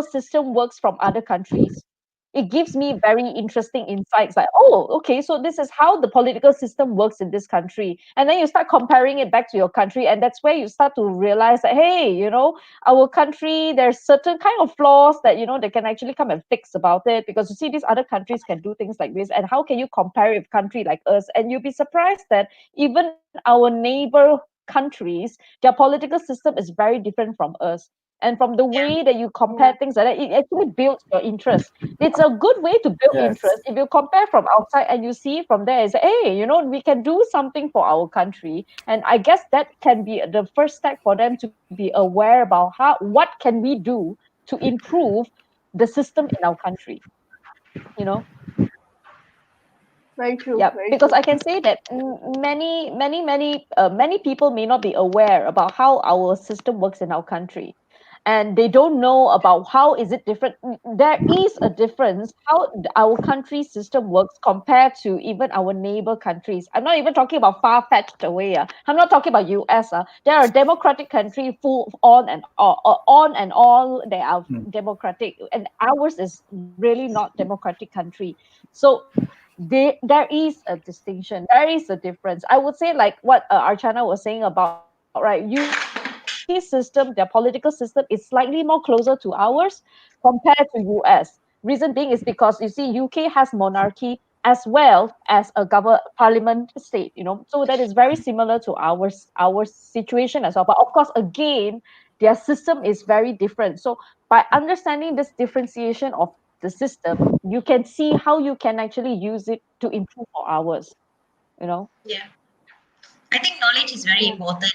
system works from other countries, it gives me very interesting insights like, oh, okay, so this is how the political system works in this country, and then you start comparing it back to your country, and that's where you start to realize that, hey, our country, there's certain kind of flaws that they can actually come and fix about it, because you see these other countries can do things like this, and how can you compare with country like us? And you'll be surprised that even our neighbor countries, their political system is very different from us. And from the way that you compare Yeah. things like that, it actually builds your interest. It's a good way to build Yes. interest if you compare from outside and you see from there is, hey, we can do something for our country. And I guess that can be the first step for them to be aware about what can we do to improve the system in our country. You know, Very true. yeah, Very because true. I can say that many people may not be aware about how our system works in our country, and they don't know about how is it different. There is a difference how our country system works compared to even our neighbor countries. I'm not even talking about far-fetched away. I'm not talking about US. There are democratic country full on and all they are Mm. democratic, and ours is really not democratic country. So there is a distinction, there is a difference. I would say, like what Archana was saying about right? UK system, their political system is slightly more closer to ours compared to US. Reason being is because you see, UK has monarchy as well as a parliament state, so that is very similar to our situation as well. But of course, again, their system is very different. So by understanding this differentiation of the system, you can see how you can actually use it to improve for ours, you know. Yeah. I think knowledge is very important.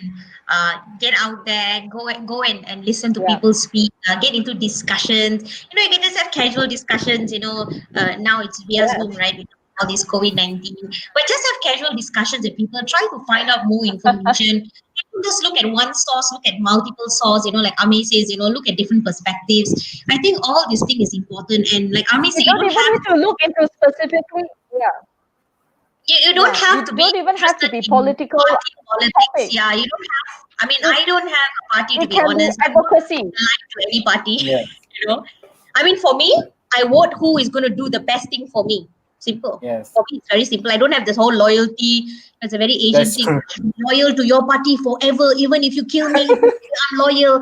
Get out there, go and listen to Yeah. people speak. Get into discussions. You can just have casual discussions. Now it's via Yes. Zoom, right? With all this COVID-19, but just have casual discussions with people. Try to find out more information. Don't just look at one source. Look at multiple sources. Like Ami says, look at different perspectives. I think all this thing is important. And like Ami You said, you don't don't even have need to look into specifically. Yeah. you don't Yeah. have You to be don't even have to interested be in political party politics. topics. Yeah, you don't have. I mean, It I don't have a party to it be can be honest. I'm not advocacy. aligned to any party. Yeah, you know, I mean, for me, I vote who is going to do the best thing for me. Simple. yes, For me, it's very simple. I don't have this whole loyalty. It's a very Asian that's thing. true. I'm loyal to your party forever, even if you kill me. I'm loyal.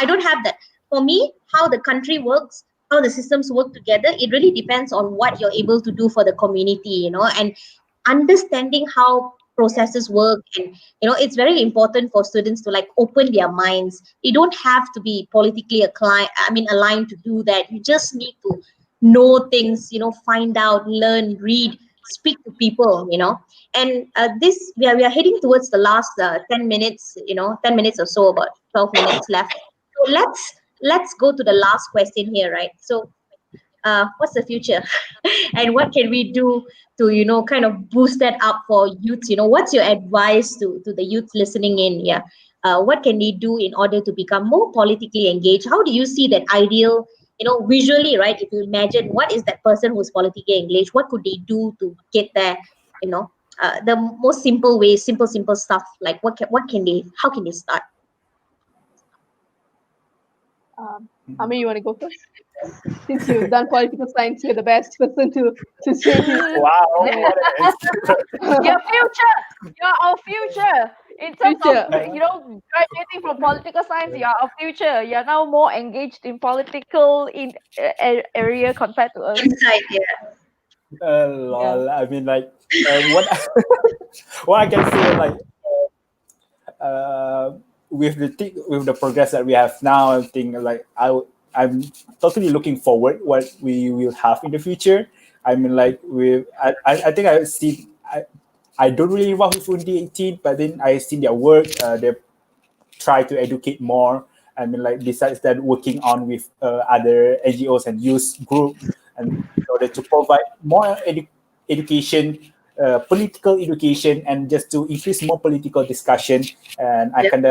I don't have that. For me, how the country works, how the systems work together, it really depends on what you're able to do for the community. And understanding how processes work, and it's very important for students to like open their minds. You don't have to be politically aligned to do that. You just need to know things, find out, learn, read, speak to people. And this we are heading towards the last 10 minutes, 10 minutes or so, about 12 minutes left. So let's go to the last question here, right? So what's the future and what can we do to kind of boost that up for youths? What's your advice to the youth listening in? Yeah. What can they do in order to become more politically engaged? How do you see that ideal, visually, right? If you imagine what is that person who's politically engaged, what could they do to get there? The most simple ways, simple stuff, like what can they, how can they start? Amir, you want to go first? Since you've done political science, you're the best person to say this. Wow, Yeah. what an Your future. You're our future. In terms Future. of graduating from political science, you're our future. You're now more engaged in political area compared to us. Inside, yeah. Yeah. lol. I mean, like, what what I can say, like, uh, with the progress that we have now, I think like I'm totally looking forward what we will have in the future. I mean, like I think I don't really involved with 2018, but then I see their work. They try to educate more. I mean, like besides that, working on with other NGOs and youth group, and in order to provide more education, political education, and just to increase more political discussion. And I Yep. kind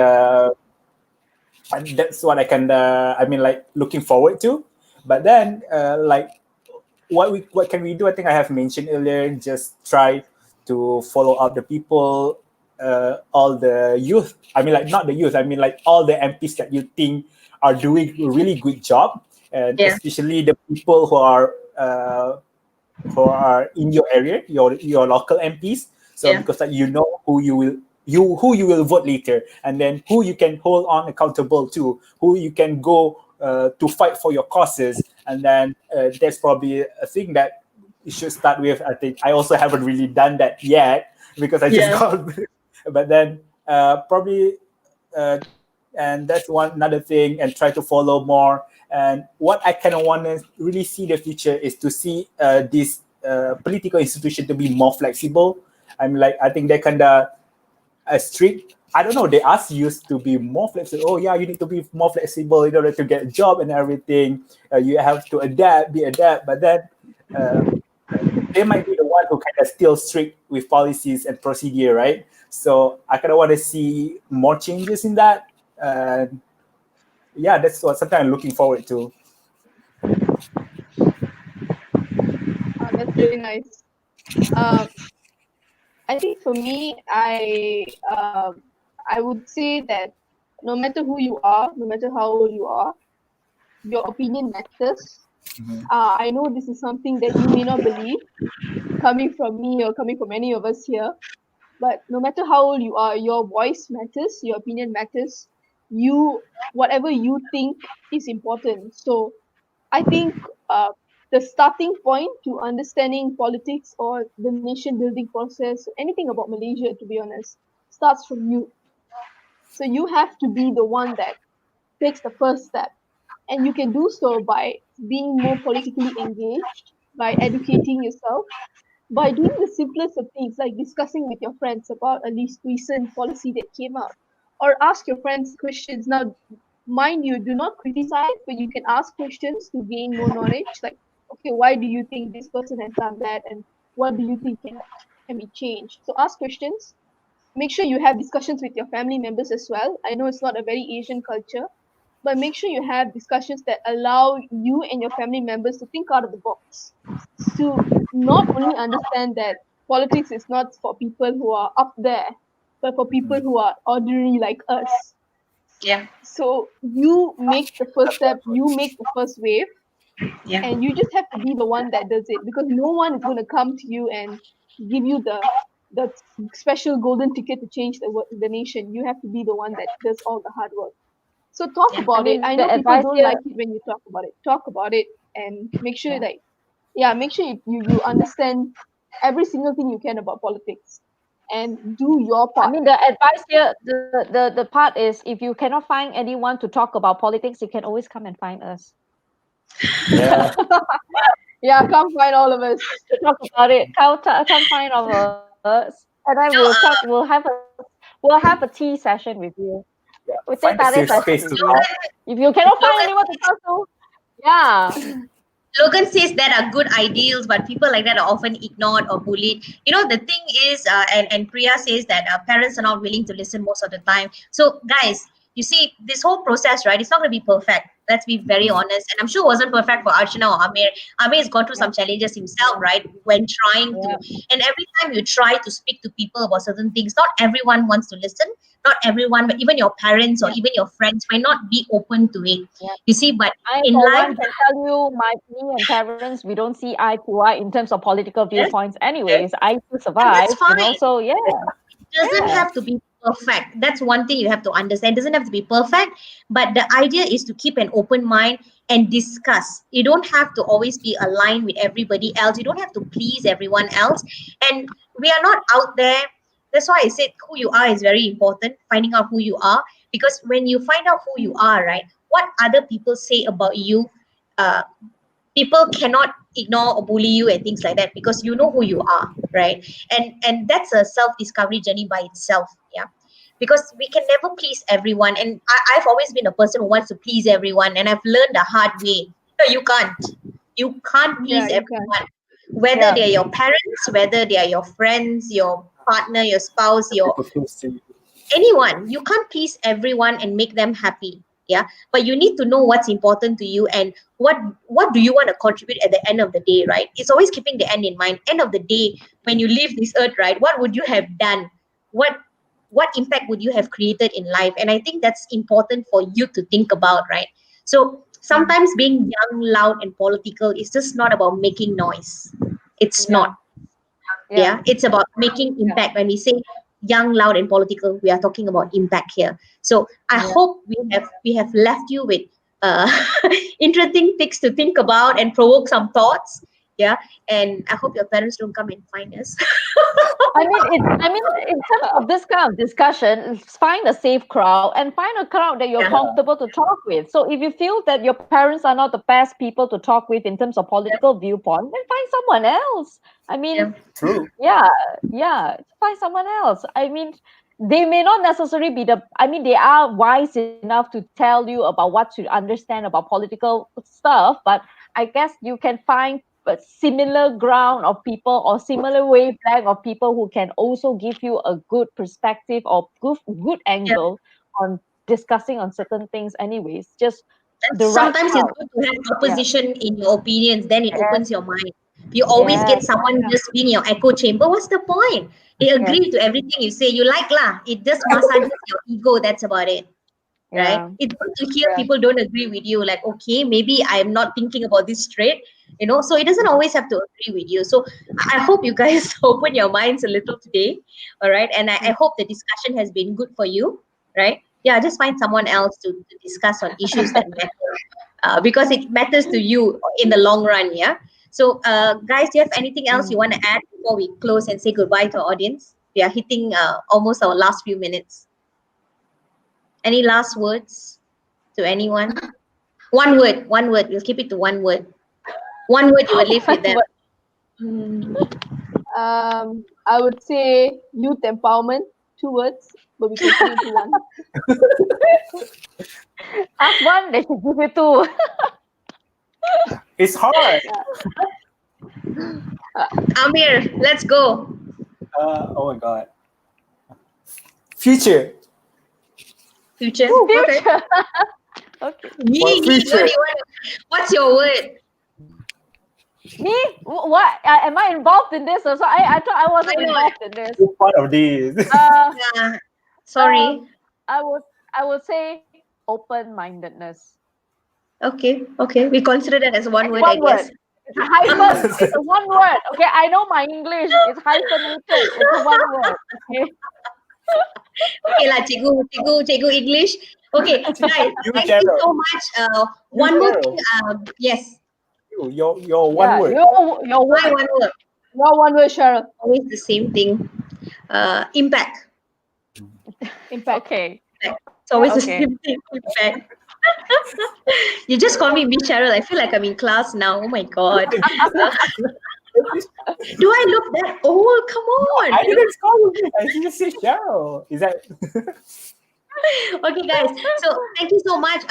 and that's what I kind I mean, like looking forward to. But then, like what can we do? I think I have mentioned earlier. Just try to follow up the people, all the youth. I mean, like not the youth. I mean, like all the MPs that you think are doing a really good job, and Yeah. especially the people who are in your area, your local MPs. So Yeah. because like you know who you will vote later, and then who you can hold on accountable to, who you can go to fight for your causes, and then that's probably a thing that you should start with. I think I also haven't really done that yet because I just Yeah. got, but then probably. And that's one another thing, and try to follow more. And what I kind of want to really see the future is to see this political institution to be more flexible. I think they kind of strict. I don't know. They ask you to be more flexible. Oh yeah, you need to be more flexible in order to get a job and everything. You have to adapt. But then uh, they might be the one who kind of still strict with policies and procedure, right? So I kind of want to see more changes in that. And yeah, that's what something I'm looking forward to. That's really nice. Um, I think for me, I would say that no matter who you are, no matter how old you are, your opinion matters. Mhm. I know this is something that you may not believe, coming from me or coming from any of us here. But no matter how old you are, your voice matters, your opinion matters. Whatever you think is important. So I think uh, the starting point to understanding politics or the nation building process, anything about Malaysia, to be honest, starts from you. So you have to be the one that takes the first step. And you can do so by being more politically engaged, by educating yourself, by doing the simplest of things like discussing with your friends about a least recent policy that came out, or ask your friends questions. Now, mind you, do not criticize, but you can ask questions to gain more knowledge. Like, okay, why do you think this person has done that, and what do you think can be changed? So ask questions. Make sure you have discussions with your family members as well. I know it's not a very Asian culture, but make sure you have discussions that allow you and your family members to think out of the box, to not only understand that politics is not for people who are up there, but for people who are ordinary like us. Yeah. So you make the first step, you make the first wave, Yeah. and you just have to be the one that does it, because no one is going to come to you and give you the special golden ticket to change the nation. You have to be the one that does all the hard work. So talk Yeah. I about it. mean, I the know people advice don't here, like it when you talk about it. Talk about it and make sure yeah. that, yeah, make sure you understand every single thing you can about politics and do your I part. mean, the advice here, the part is if you cannot find anyone to talk about politics, you can always come and find us Yeah. Yeah, come find all of us. to talk about it. Come find all of us, and then we'll So, talk. We'll have a tea session with you. Yeah. We'll take Find a tarik safe session space with to you. talk. If you cannot find Logan, anyone to talk to, yeah, Logan says that are good ideals, but people like that are often ignored or bullied. You know, the thing is, and Priya says that parents are not willing to listen most of the time. So, guys, you see, this whole process, right? It's not going to be perfect. Let's be very honest. And I'm sure it wasn't perfect for Archana or Amir. Amir has gone through some challenges himself, right? When trying to, yeah, and every time you try to speak to people about certain things, not everyone wants to listen. Not everyone, but even your parents or yeah, even your friends might not be open to it. yeah. You see, but I, in for life, one, can tell you, me and parents, we don't see eye to eye in terms of political yes, viewpoints. Anyways, I still and survive, that's fine. So yeah, Doesn't yeah, have to be perfect. That's one thing you have to understand. It doesn't have to be perfect, but the idea is to keep an open mind and discuss. You don't have to always be aligned with everybody else. You don't have to please everyone else. And we are not out there. That's why I said who you are is very important. Finding out who you are, because when you find out who you are, right, what other people say about you, uh, people cannot ignore or bully you and things like that, because you know who you are, right? And that's a self discovery journey by itself. Yeah, because we can never please everyone, and I've always been a person who wants to please everyone, and I've learned the hard way. No, you can't Yeah, please you can. everyone, whether yeah, they're your parents, whether they are your friends, your partner, your spouse, your People close to you. anyone. You can't please everyone and make them happy. Yeah, but you need to know what's important to you, and what do you want to contribute at the end of the day, right? It's always keeping the end in mind. End of the day, when you leave this earth, right, what would you have done? What what impact would you have created in life? And I think that's important for you to think about, right? So sometimes being young, loud, and political is just not about making noise. It's yeah, not. yeah, Yeah, it's about making yeah, impact. When we say young, loud, and political, we are talking about impact here. So I yeah. hope we have left you with uh, interesting things to think about and provoke some thoughts. Yeah, and I hope your parents don't come and find us. I mean, in terms of this kind of discussion, find a safe crowd and find a crowd that you're Yeah, comfortable to talk with. So if you feel that your parents are not the best people to talk with in terms of yeah, political viewpoint, then find someone else. I yeah, mean, True. yeah, yeah, find someone else. I mean, they may not necessarily be I mean, they are wise enough to tell you about what to understand about political stuff, but I guess you can find a similar ground of people or similar wavelength of people who can also give you a good perspective or good yeah. angle on discussing on certain things anyways. Just And the right sometimes it's crowd. good to have Yeah. opposition in your opinions. Then it Yes, opens your mind. You always yes, get someone Yeah. just being your echo chamber. What's the point? They yes. agree to everything you say. You like lah. It just massages your ego. That's about it. right? Yeah. It's good to hear Yeah. people don't agree with you, like, okay, maybe I'm not thinking about this straight, so it doesn't always have to agree with you. So I hope you guys open your minds a little today, all right? And I hope the discussion has been good for you, right? Yeah, just find someone else to discuss on issues that matter, because it matters to you in the long run, yeah? So, guys, do you have anything else you want to add before we close and say goodbye to our audience? We are hitting almost our last few minutes. Any last words to anyone? One word, one word. We'll keep it to one word. One word you will leave with them. I would say youth empowerment, 2 words, but we can put it into one. Ask one, they should give you two. It's hard. Amir, let's go. Oh my god. Future. Future. Okay. Future. Okay. Yee, For Yee, future. what's your word? Me? What? Am I involved in this? Also, I thought I wasn't I know. involved in this. You're part of this. Uh, Sorry. I would say open-mindedness. Okay. We consider that as one word, I One guess. word. It's a hyphen. It's a one word. Okay, I know my English. It's hyphenated. It's a one word. Okay. Okay lah, cikgu English. Okay, guys, You, thank you Cheryl. so much. You, One more Cheryl. thing. Yes, Your one Yeah, word. your my word. one word. Your one word, Cheryl. Always the same thing. Impact. Impact. Okay. It's always the Okay. same thing. Impact. You just call me Miss Cheryl. I feel like I'm in class now. Oh my god. Do I look that old? Come on. I didn't call you. I didn't say Cheryl. Is that? Okay, guys, so thank you so much.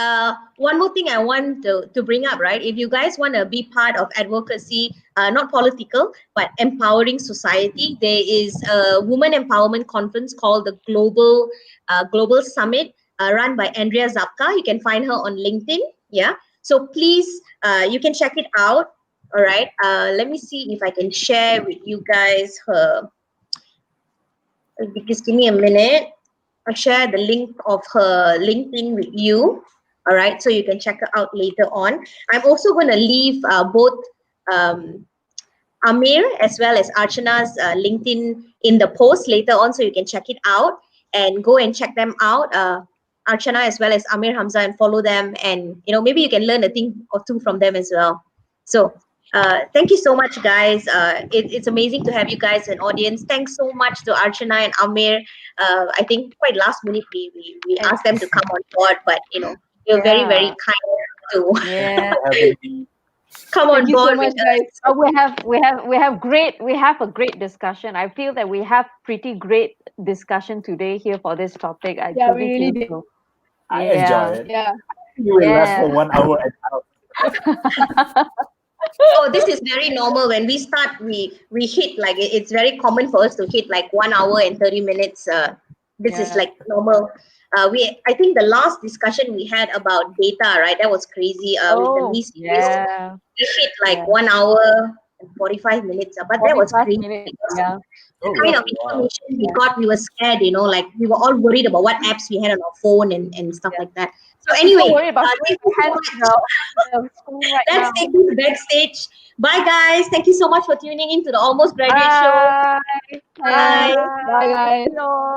One more thing I want to bring up, right? If you guys want to be part of advocacy, not political but empowering society, there is a woman empowerment conference called the Global Summit, run by Andrea Zapka. You can find her on LinkedIn. Yeah, so please, you can check it out. All right, let me see if I can share with you guys her. Just give me a minute. I'll share the link of her LinkedIn with you. All right, so you can check her out later on. I'm also going to leave both Amir as well as Archana's LinkedIn in the post later on, so you can check it out and go and check them out. Archana as well as Amir Hamzah, and follow them, and maybe you can learn a thing or two from them as well. So thank you so much, guys. It's amazing to have you guys as an audience. Thanks so much to Archana and Amir. I think quite last minute we asked them to come on board, but you're very, very Yeah. kind to Yeah. Having me. come Thank on you so board much, with us. guys. We have a great discussion. I feel that we have pretty great discussion today here for this topic. I Yeah, we truly really feel did. so. I Yeah. enjoy it. Yeah. You will last Yeah. for 1 hour and a half. So this is very normal. When we start, we hit, like, it's very common for us to hit like 1 hour and 30 minutes. This is Yeah. like normal. I think the last discussion we had about data, right? That was crazy. With the Ms Yee, Yeah. we hit like Yeah. 1 hour and 45 minutes. But that was 45 crazy. minutes. Because Yeah. Oh, the kind of wow. information we got, we were scared, like we were all worried about what apps we had on our phone and stuff like that. So anyway, Don't worry about thank you so hands much. the screen right Let's now. take this backstage. Bye, guys. Thank you so much for tuning in to the Almost Graduate Show. Bye. Bye. Bye, guys. Hello.